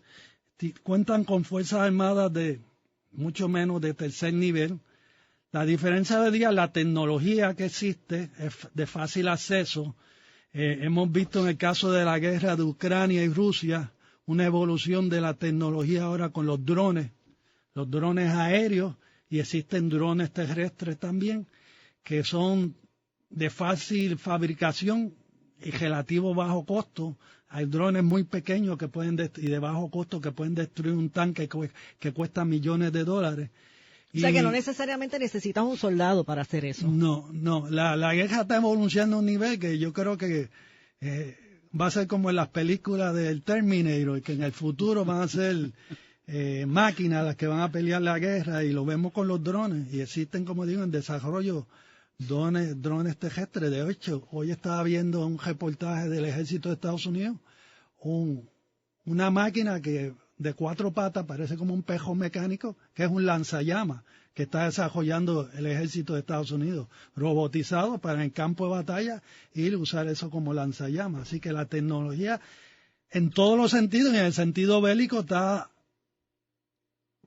Speaker 5: cuentan con fuerzas armadas de mucho menos de tercer nivel. La diferencia de día, la tecnología que existe es de fácil acceso. Hemos visto en el caso de la guerra de Ucrania y Rusia una evolución de la tecnología ahora con los drones aéreos, y existen drones terrestres también, que son de fácil fabricación y relativo bajo costo. Hay drones muy pequeños y de bajo costo que pueden destruir un tanque que cuesta millones de dólares.
Speaker 2: O sea que no necesariamente necesitas un soldado para hacer eso.
Speaker 5: No, la guerra está evolucionando a un nivel que yo creo que va a ser como en las películas del Terminator, que en el futuro van a ser máquinas las que van a pelear la guerra, y lo vemos con los drones, y existen, como digo, en desarrollo drones terrestres. De hecho, hoy estaba viendo un reportaje del ejército de Estados Unidos, una máquina que de 4 patas, parece como un pejo mecánico, que es un lanzallamas que está desarrollando el ejército de Estados Unidos, robotizado para en campo de batalla ir a usar eso como lanzallamas. Así que la tecnología, en todos los sentidos, en el sentido bélico, está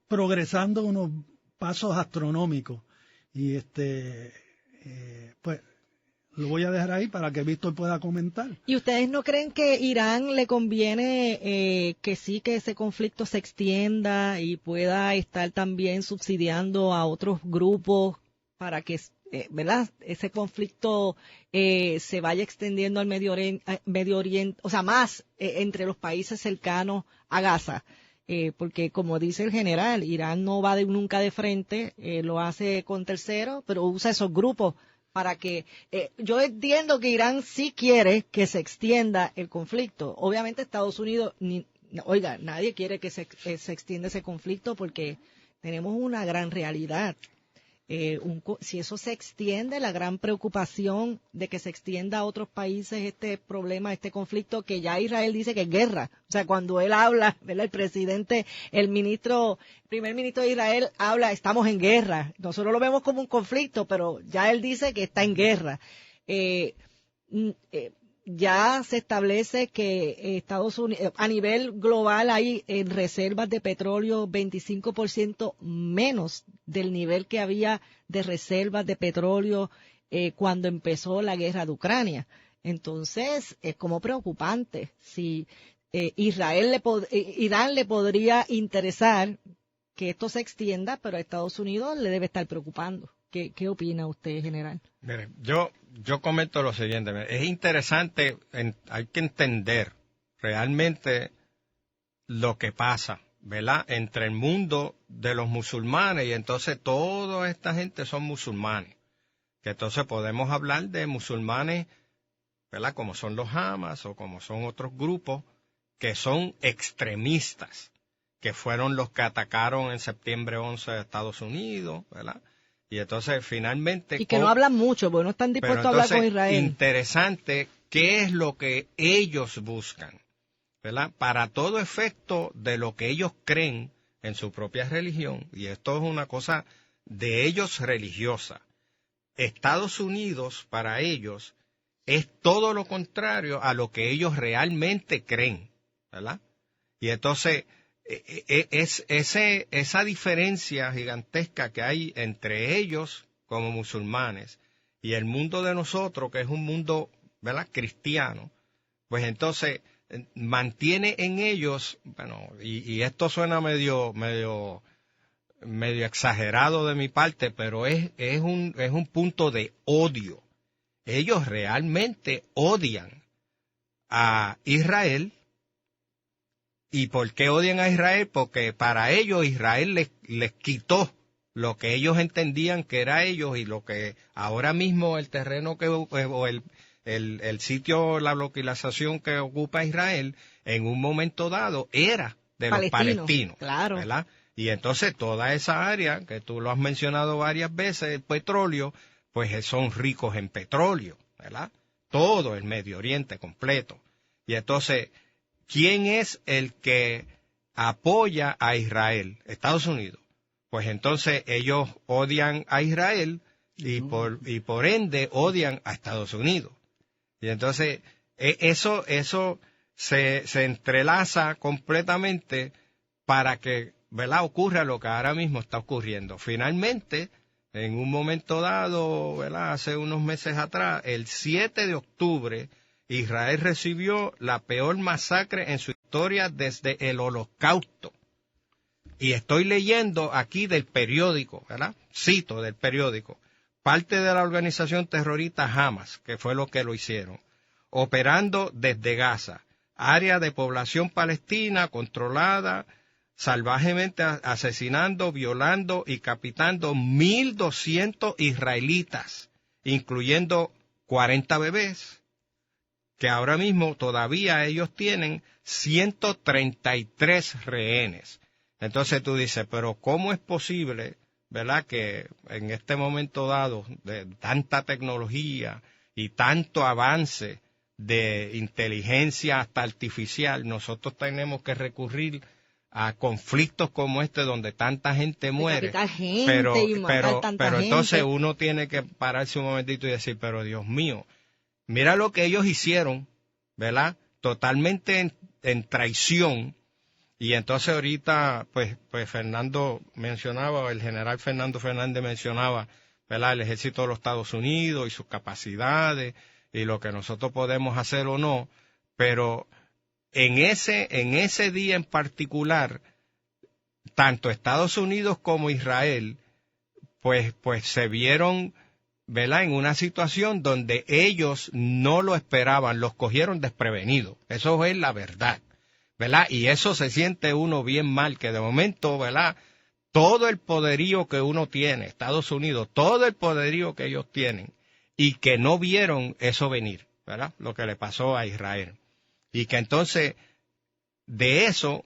Speaker 5: progresando unos pasos astronómicos, y pues lo voy a dejar ahí para que Víctor pueda comentar.
Speaker 2: ¿Y ustedes no creen que Irán le conviene que ese conflicto se extienda y pueda estar también subsidiando a otros grupos para que ¿verdad? Ese conflicto se vaya extendiendo al Medio Oriente, o sea, más entre los países cercanos a Gaza? Porque como dice el general, Irán no va nunca de frente, lo hace con terceros, pero usa esos grupos para que... yo entiendo que Irán sí quiere que se extienda el conflicto. Obviamente Estados Unidos, nadie quiere que se extienda ese conflicto porque tenemos una gran realidad. Si eso se extiende, la gran preocupación de que se extienda a otros países este problema, este conflicto, que ya Israel dice que es guerra. O sea, cuando él habla, ¿verdad? El presidente, el primer ministro de Israel habla, estamos en guerra. Nosotros lo vemos como un conflicto, pero ya él dice que está en guerra. Ya se establece que Estados Unidos, a nivel global hay reservas de petróleo 25% menos del nivel que había de reservas de petróleo cuando empezó la guerra de Ucrania. Entonces, es como preocupante. Si Irán le podría interesar que esto se extienda, pero a Estados Unidos le debe estar preocupando. ¿Qué opina usted, general?
Speaker 4: Mire, yo comento lo siguiente. Es interesante, hay que entender realmente lo que pasa, ¿verdad? Entre el mundo de los musulmanes, y entonces toda esta gente son musulmanes. Que entonces podemos hablar de musulmanes, ¿verdad? Como son los Hamas o como son otros grupos que son extremistas, que fueron los que atacaron en septiembre 11 a Estados Unidos, ¿verdad? Y entonces finalmente...
Speaker 2: Y que no hablan mucho, porque no están dispuestos a hablar con Israel.
Speaker 4: Interesante, ¿qué es lo que ellos buscan? ¿Verdad? Para todo efecto de lo que ellos creen en su propia religión, y esto es una cosa de ellos religiosa. Estados Unidos, para ellos, es todo lo contrario a lo que ellos realmente creen, ¿verdad? Y entonces... esa diferencia gigantesca que hay entre ellos como musulmanes y el mundo de nosotros, que es un mundo, ¿verdad?, cristiano, pues entonces mantiene en ellos, bueno, y esto suena medio exagerado de mi parte, pero es un punto de odio. Ellos realmente odian a Israel. ¿Y por qué odian a Israel? Porque para ellos Israel les quitó lo que ellos entendían que era ellos, y lo que ahora mismo el terreno o el sitio, la localización que ocupa Israel, en un momento dado era de los palestinos.
Speaker 2: Claro.
Speaker 4: ¿Verdad? Y entonces toda esa área, que tú lo has mencionado varias veces, el petróleo, pues son ricos en petróleo, ¿verdad? Todo el Medio Oriente completo. Y entonces... ¿quién es el que apoya a Israel? Estados Unidos. Pues entonces ellos odian a Israel y por ende odian a Estados Unidos. Y entonces eso se entrelaza completamente para que, ¿verdad?, ocurra lo que ahora mismo está ocurriendo. Finalmente, en un momento dado, ¿verdad?, hace unos meses atrás, el 7 de octubre, Israel recibió la peor masacre en su historia desde el Holocausto. Y estoy leyendo aquí del periódico, ¿verdad? Cito del periódico. Parte de la organización terrorista Hamas, que fue lo que lo hicieron, operando desde Gaza, área de población palestina controlada, salvajemente asesinando, violando y capturando 1.200 israelitas, incluyendo 40 bebés, que ahora mismo todavía ellos tienen 133 rehenes. Entonces tú dices, pero ¿cómo es posible, verdad, que en este momento dado de tanta tecnología y tanto avance de inteligencia hasta artificial, nosotros tenemos que recurrir a conflictos como este donde tanta gente muere? Pero entonces uno tiene que pararse un momentito y decir, pero Dios mío, mira lo que ellos hicieron, ¿verdad? Totalmente en traición. Y entonces ahorita, pues Fernando mencionaba, el general Fernando Fernández mencionaba, ¿verdad?, el ejército de los Estados Unidos y sus capacidades y lo que nosotros podemos hacer o no. Pero en ese día en particular, tanto Estados Unidos como Israel, pues se vieron, ¿verdad?, en una situación donde ellos no lo esperaban, los cogieron desprevenidos. Eso es la verdad, ¿verdad? Y eso se siente uno bien mal, que de momento, ¿verdad?, todo el poderío que uno tiene, Estados Unidos, todo el poderío que ellos tienen, y que no vieron eso venir, ¿verdad?, lo que le pasó a Israel. Y que entonces, de eso,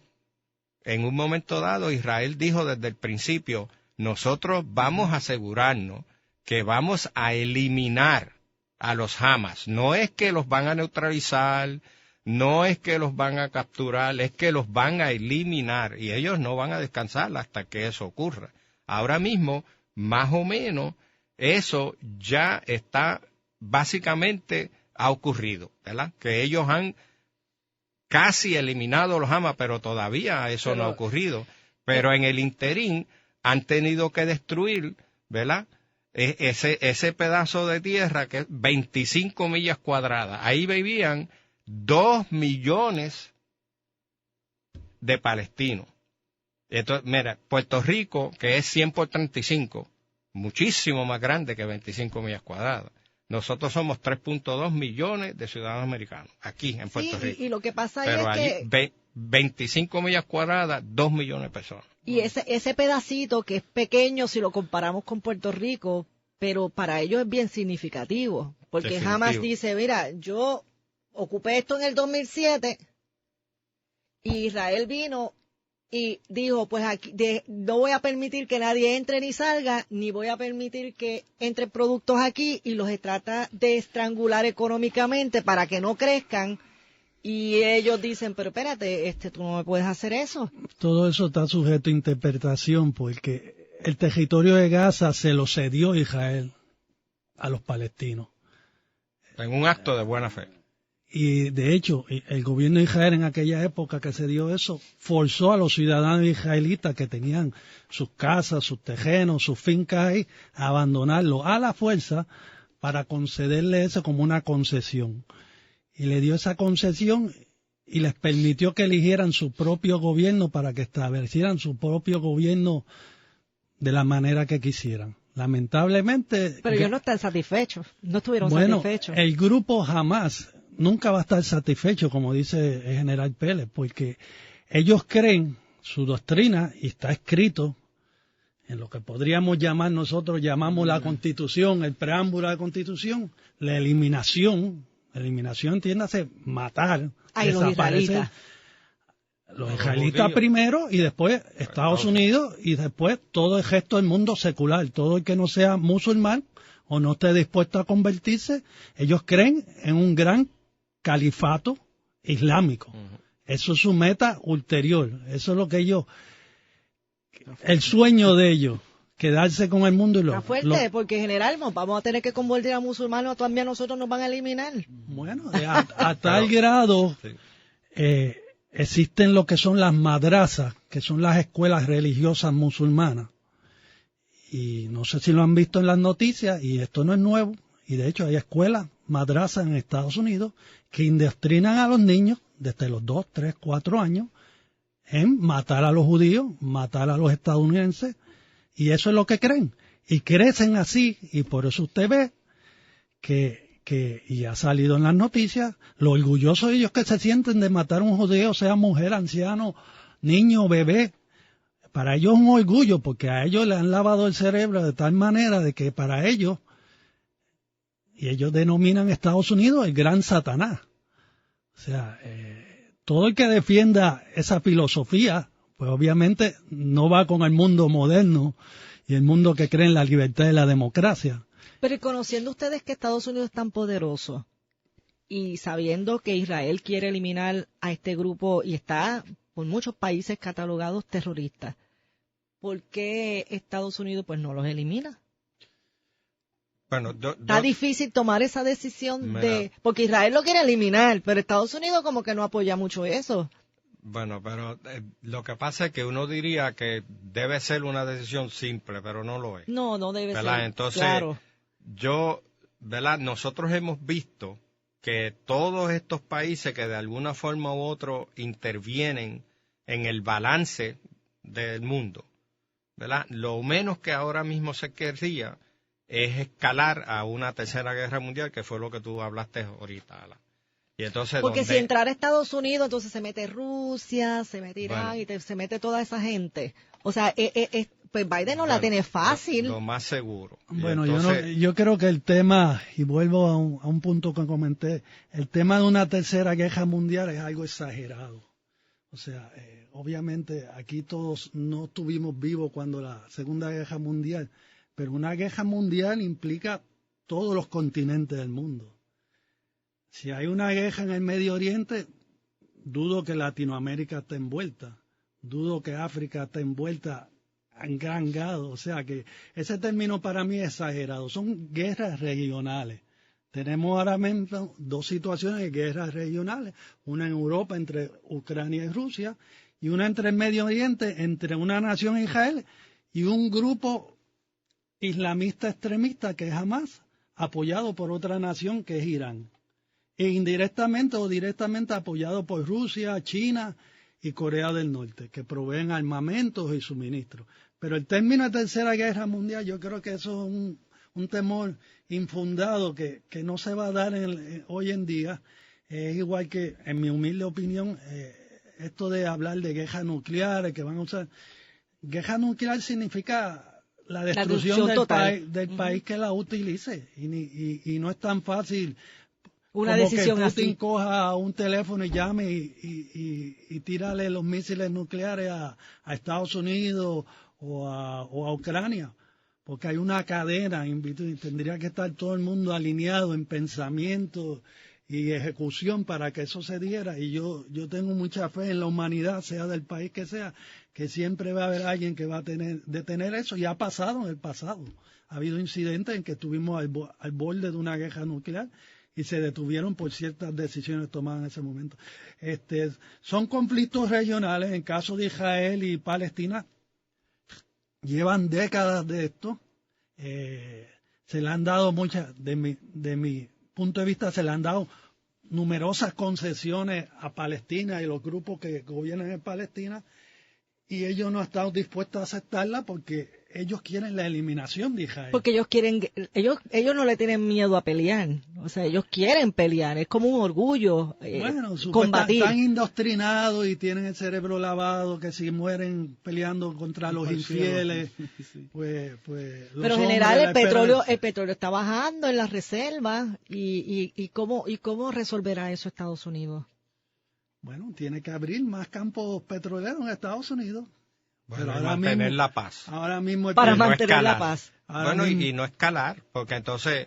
Speaker 4: en un momento dado, Israel dijo desde el principio, nosotros vamos a asegurarnos que vamos a eliminar a los Hamas. No es que los van a neutralizar, no es que los van a capturar, es que los van a eliminar y ellos no van a descansar hasta que eso ocurra. Ahora mismo, más o menos, eso ya está, básicamente ha ocurrido, ¿verdad? Que ellos han casi eliminado a los Hamas, pero todavía eso no ha ocurrido. Pero en el interín han tenido que destruir, ¿verdad? Ese pedazo de tierra que es 25 millas cuadradas. Ahí vivían 2 millones de palestinos. Entonces, mira, Puerto Rico, que es 100 por 35, muchísimo más grande que 25 millas cuadradas. Nosotros somos 3.2 millones de ciudadanos americanos, aquí en Puerto Rico.
Speaker 2: Y lo que pasa
Speaker 4: pero
Speaker 2: es
Speaker 4: allí,
Speaker 2: que
Speaker 4: 25 millas cuadradas, 2 millones de personas.
Speaker 2: Y ese pedacito que es pequeño si lo comparamos con Puerto Rico, pero para ellos es bien significativo, porque Hamas dice, mira, yo ocupé esto en el 2007 y Israel vino y dijo, pues aquí no voy a permitir que nadie entre ni salga, ni voy a permitir que entren productos aquí, y los trata de estrangular económicamente para que no crezcan. Y ellos dicen, pero espérate, tú no me puedes hacer eso.
Speaker 5: Todo eso está sujeto a interpretación, porque el territorio de Gaza se lo cedió Israel a los palestinos.
Speaker 4: En un acto de buena fe.
Speaker 5: Y de hecho, el gobierno de Israel en aquella época que se dio eso, forzó a los ciudadanos israelitas que tenían sus casas, sus terrenos, sus fincas ahí, a abandonarlo a la fuerza para concederle eso como una concesión. Y le dio esa concesión y les permitió que eligieran su propio gobierno para que establecieran su propio gobierno de la manera que quisieran. Lamentablemente...
Speaker 2: Pero ellos no están satisfechos, no estuvieron satisfechos.
Speaker 5: El grupo Hamas nunca va a estar satisfecho, como dice el general Pérez, porque ellos creen, su doctrina, y está escrito en lo que podríamos llamar, nosotros llamamos la Constitución, el preámbulo de la Constitución, la eliminación, entiéndase, matar, desaparecer. Los israelitas primero y después Estados Unidos y después todo el resto del mundo secular, todo el que no sea musulmán o no esté dispuesto a convertirse, ellos creen en un gran califato islámico. Eso es su meta ulterior, eso es lo que ellos, el sueño de ellos, quedarse con el mundo y
Speaker 2: Está fuerte, porque en general vamos a tener que convertir a musulmanes, o también nosotros nos van a eliminar.
Speaker 5: Bueno, a tal grado existen lo que son las madrazas, que son las escuelas religiosas musulmanas. Y no sé si lo han visto en las noticias, y esto no es nuevo, y de hecho hay escuelas, madrazas en Estados Unidos, que indoctrinan a los niños desde los 2, 3, 4 años en matar a los judíos, matar a los estadounidenses, y eso es lo que creen. Y crecen así, y por eso usted ve y ha salido en las noticias, lo orgullosos de ellos que se sienten de matar a un judío, sea mujer, anciano, niño, bebé. Para ellos es un orgullo, porque a ellos le han lavado el cerebro de tal manera de que para ellos, y ellos denominan a Estados Unidos el gran Satanás. O sea, todo el que defienda esa filosofía, pues obviamente no va con el mundo moderno y el mundo que cree en la libertad y la democracia.
Speaker 2: Pero conociendo ustedes que Estados Unidos es tan poderoso y sabiendo que Israel quiere eliminar a este grupo y está por muchos países catalogados terroristas, ¿por qué Estados Unidos pues no los elimina?
Speaker 4: Bueno,
Speaker 2: está difícil tomar esa decisión porque Israel lo quiere eliminar, pero Estados Unidos como que no apoya mucho eso.
Speaker 4: Bueno, pero lo que pasa es que uno diría que debe ser una decisión simple, pero no lo es.
Speaker 2: No debe
Speaker 4: ¿verdad?
Speaker 2: ser.
Speaker 4: Entonces,
Speaker 2: claro.
Speaker 4: ¿verdad? Nosotros hemos visto que todos estos países que de alguna forma u otra intervienen en el balance del mundo, ¿verdad? Lo menos que ahora mismo se querría es escalar a una tercera guerra mundial, que fue lo que tú hablaste ahorita, Ala. Y entonces,
Speaker 2: porque si entrara a Estados Unidos, entonces se mete Rusia, se mete Irán y se mete toda esa gente. O sea, pues Biden no la tiene fácil.
Speaker 4: Lo más seguro.
Speaker 5: Bueno, entonces, yo creo que el tema, y vuelvo a un punto que comenté, el tema de una tercera guerra mundial es algo exagerado. O sea, obviamente aquí todos no estuvimos vivos cuando la Segunda Guerra Mundial, pero una guerra mundial implica todos los continentes del mundo. Si hay una guerra en el Medio Oriente, dudo que Latinoamérica esté envuelta, dudo que África esté envuelta en gran grado. O sea que ese término para mí es exagerado. Son guerras regionales. Tenemos ahora mismo dos situaciones de guerras regionales, una en Europa entre Ucrania y Rusia, y una entre el Medio Oriente, entre una nación Israel y un grupo islamista extremista que es Hamas, apoyado por otra nación que es Irán, e indirectamente o directamente apoyado por Rusia, China y Corea del Norte, que proveen armamentos y suministros. Pero el término de Tercera Guerra Mundial, yo creo que eso es un temor infundado que no se va a dar hoy en día. Es igual que, en mi humilde opinión, esto de hablar de guerras nucleares que van a usar. Guerra nuclear significa la destrucción del país que la utilice, y no es tan fácil
Speaker 2: una
Speaker 5: como
Speaker 2: decisión
Speaker 5: que Putin
Speaker 2: así.
Speaker 5: coja un teléfono y llame y tírale los misiles nucleares a Estados Unidos o a Ucrania, porque hay una cadena, tendría que estar todo el mundo alineado en pensamiento y ejecución para que eso se diera. Y yo tengo mucha fe en la humanidad, sea del país que sea, que siempre va a haber alguien que va a detener eso, y ha pasado en el pasado. Ha habido incidentes en que estuvimos al borde de una guerra nuclear y se detuvieron por ciertas decisiones tomadas en ese momento. Son conflictos regionales. En caso de Israel y Palestina, llevan décadas de esto. Se le han dado muchas, de mi punto de vista, se le han dado numerosas concesiones a Palestina y los grupos que gobiernan en Palestina, y ellos no han estado dispuestos a aceptarla porque ellos quieren la eliminación de Israel.
Speaker 2: Porque ellos no le tienen miedo a pelear, o sea, ellos quieren pelear, es como un orgullo combatir.
Speaker 5: Están indoctrinados y tienen el cerebro lavado, que si mueren peleando contra los infieles, sí. pues
Speaker 2: pero en general el petróleo está bajando en las reservas, y cómo resolverá eso Estados Unidos.
Speaker 5: Bueno, tiene que abrir más campos petroleros en Estados Unidos.
Speaker 4: Bueno, mantener la paz.
Speaker 5: Ahora mismo
Speaker 2: para mantener la paz.
Speaker 4: Bueno, y no escalar, porque entonces,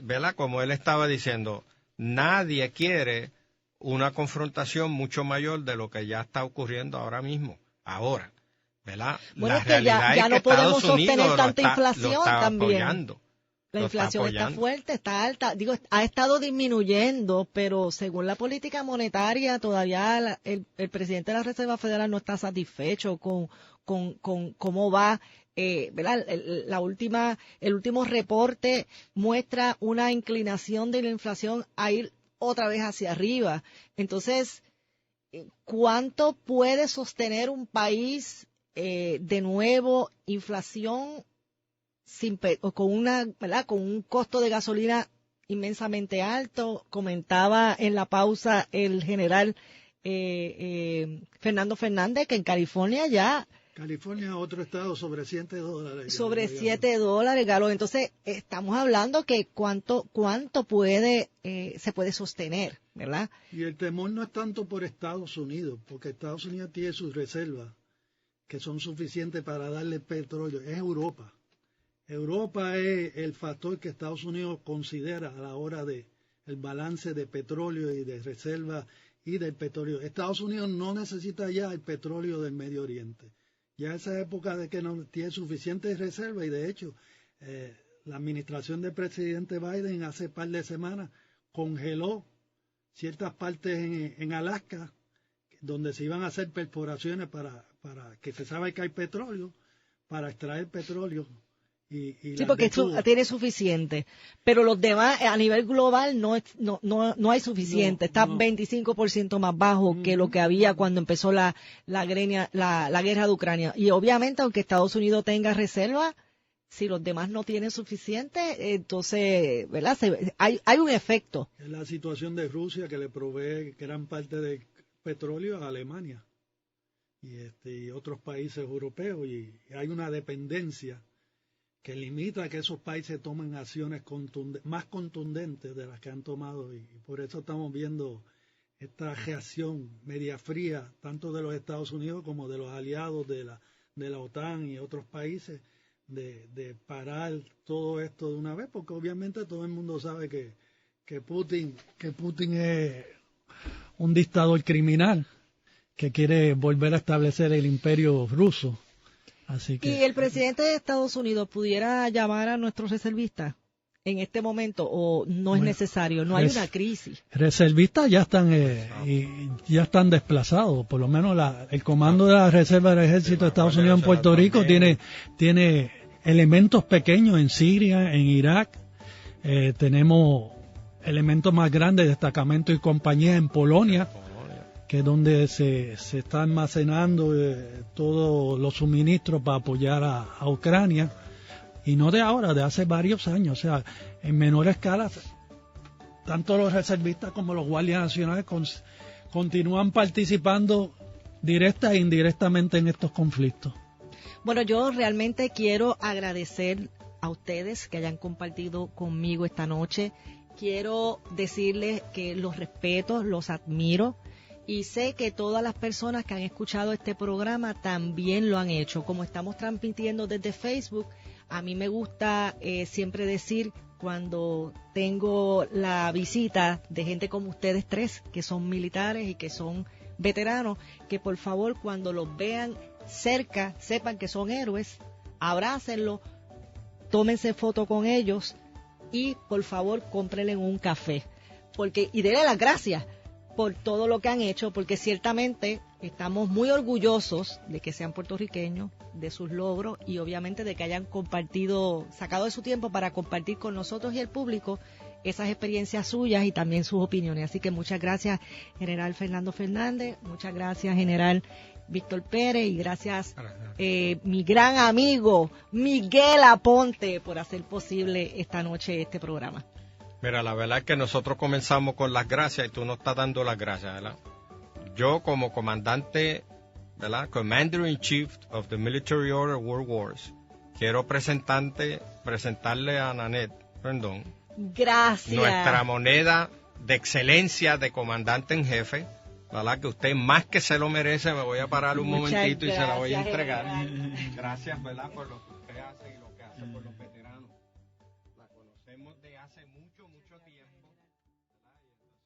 Speaker 4: ¿verdad? Como él estaba diciendo, nadie quiere una confrontación mucho mayor de lo que ya está ocurriendo ahora mismo. Ahora, ¿verdad?
Speaker 2: Bueno,
Speaker 4: la
Speaker 2: es que ya no podemos sostener tanta inflación también.
Speaker 4: Apoyando.
Speaker 2: La inflación está fuerte, está alta. Digo, ha estado disminuyendo, pero según la política monetaria, todavía el presidente de la Reserva Federal no está satisfecho con cómo va. ¿Verdad? El último reporte muestra una inclinación de la inflación a ir otra vez hacia arriba. Entonces, ¿cuánto puede sostener un país de nuevo inflación con un costo de gasolina inmensamente alto? Comentaba en la pausa el general Fernando Fernández que en California
Speaker 5: otro estado, sobre $7.
Speaker 2: Sobre $7 galón. Entonces, estamos hablando que cuánto se puede sostener, ¿verdad?
Speaker 5: Y el temor no es tanto por Estados Unidos, porque Estados Unidos tiene sus reservas que son suficientes para darle petróleo. Es Europa. Europa es el factor que Estados Unidos considera a la hora de el balance de petróleo y de reserva y del petróleo. Estados Unidos no necesita ya el petróleo del Medio Oriente. Ya esa época de que no tiene suficientes reservas, y de hecho la administración del presidente Biden hace par de semanas congeló ciertas partes en Alaska donde se iban a hacer perforaciones para que se sabe que hay petróleo, para extraer petróleo.
Speaker 2: Sí, porque tiene suficiente, pero los demás a nivel global no hay suficiente, está 25% más bajo que lo que había cuando empezó la guerra de Ucrania. Y obviamente, aunque Estados Unidos tenga reserva, si los demás no tienen suficiente, entonces, ¿verdad? Hay un efecto.
Speaker 5: Es la situación de Rusia, que le provee gran parte del petróleo a Alemania y otros países europeos, y hay una dependencia que limita que esos países tomen acciones más contundentes de las que han tomado, y por eso estamos viendo esta reacción media fría, tanto de los Estados Unidos como de los aliados de la OTAN y otros países, de parar todo esto de una vez, porque obviamente todo el mundo sabe que Putin es un dictador criminal que quiere volver a establecer el imperio ruso. Así que,
Speaker 2: ¿y el presidente de Estados Unidos pudiera llamar a nuestros reservistas en este momento o no es necesario? No hay una crisis.
Speaker 5: Reservistas ya están desplazados, por lo menos el comando de la Reserva del Ejército de Estados Unidos en Puerto Rico tiene elementos pequeños en Siria, en Irak, tenemos elementos más grandes, destacamentos y compañías en Polonia, que es donde se está almacenando todos los suministros para apoyar a Ucrania, y no de ahora, de hace varios años, o sea, en menor escala, tanto los reservistas como los guardias nacionales continúan participando directa e indirectamente en estos conflictos.
Speaker 2: Bueno, yo realmente quiero agradecer a ustedes que hayan compartido conmigo esta noche. Quiero decirles que los respeto, los admiro y sé que todas las personas que han escuchado este programa también lo han hecho. Como estamos transmitiendo desde Facebook, a mí me gusta siempre decir, cuando tengo la visita de gente como ustedes tres, que son militares y que son veteranos, que por favor cuando los vean cerca, sepan que son héroes, abrácenlos, tómense foto con ellos y por favor cómprenle un café, y denle las gracias por todo lo que han hecho, porque ciertamente estamos muy orgullosos de que sean puertorriqueños, de sus logros y obviamente de que hayan sacado de su tiempo para compartir con nosotros y el público esas experiencias suyas y también sus opiniones. Así que muchas gracias, General Fernando Fernández, muchas gracias, General Víctor Pérez, y gracias mi gran amigo Miguel Aponte por hacer posible esta noche este programa.
Speaker 4: Mira, la verdad es que nosotros comenzamos con las gracias y tú nos estás dando las gracias, ¿verdad? Yo como comandante, ¿verdad? Commander-in-Chief of the Military Order World Wars, quiero presentarle a Nanette Rendón.
Speaker 2: Gracias.
Speaker 4: Nuestra moneda de excelencia de comandante en jefe, ¿verdad? Que usted más que se lo merece. Me voy a parar un momentito y se la voy a entregar. Gracias, ¿verdad? Por lo que usted hace y lo que hace por los veteranos. La conocemos de hace mucho, mucho tiempo.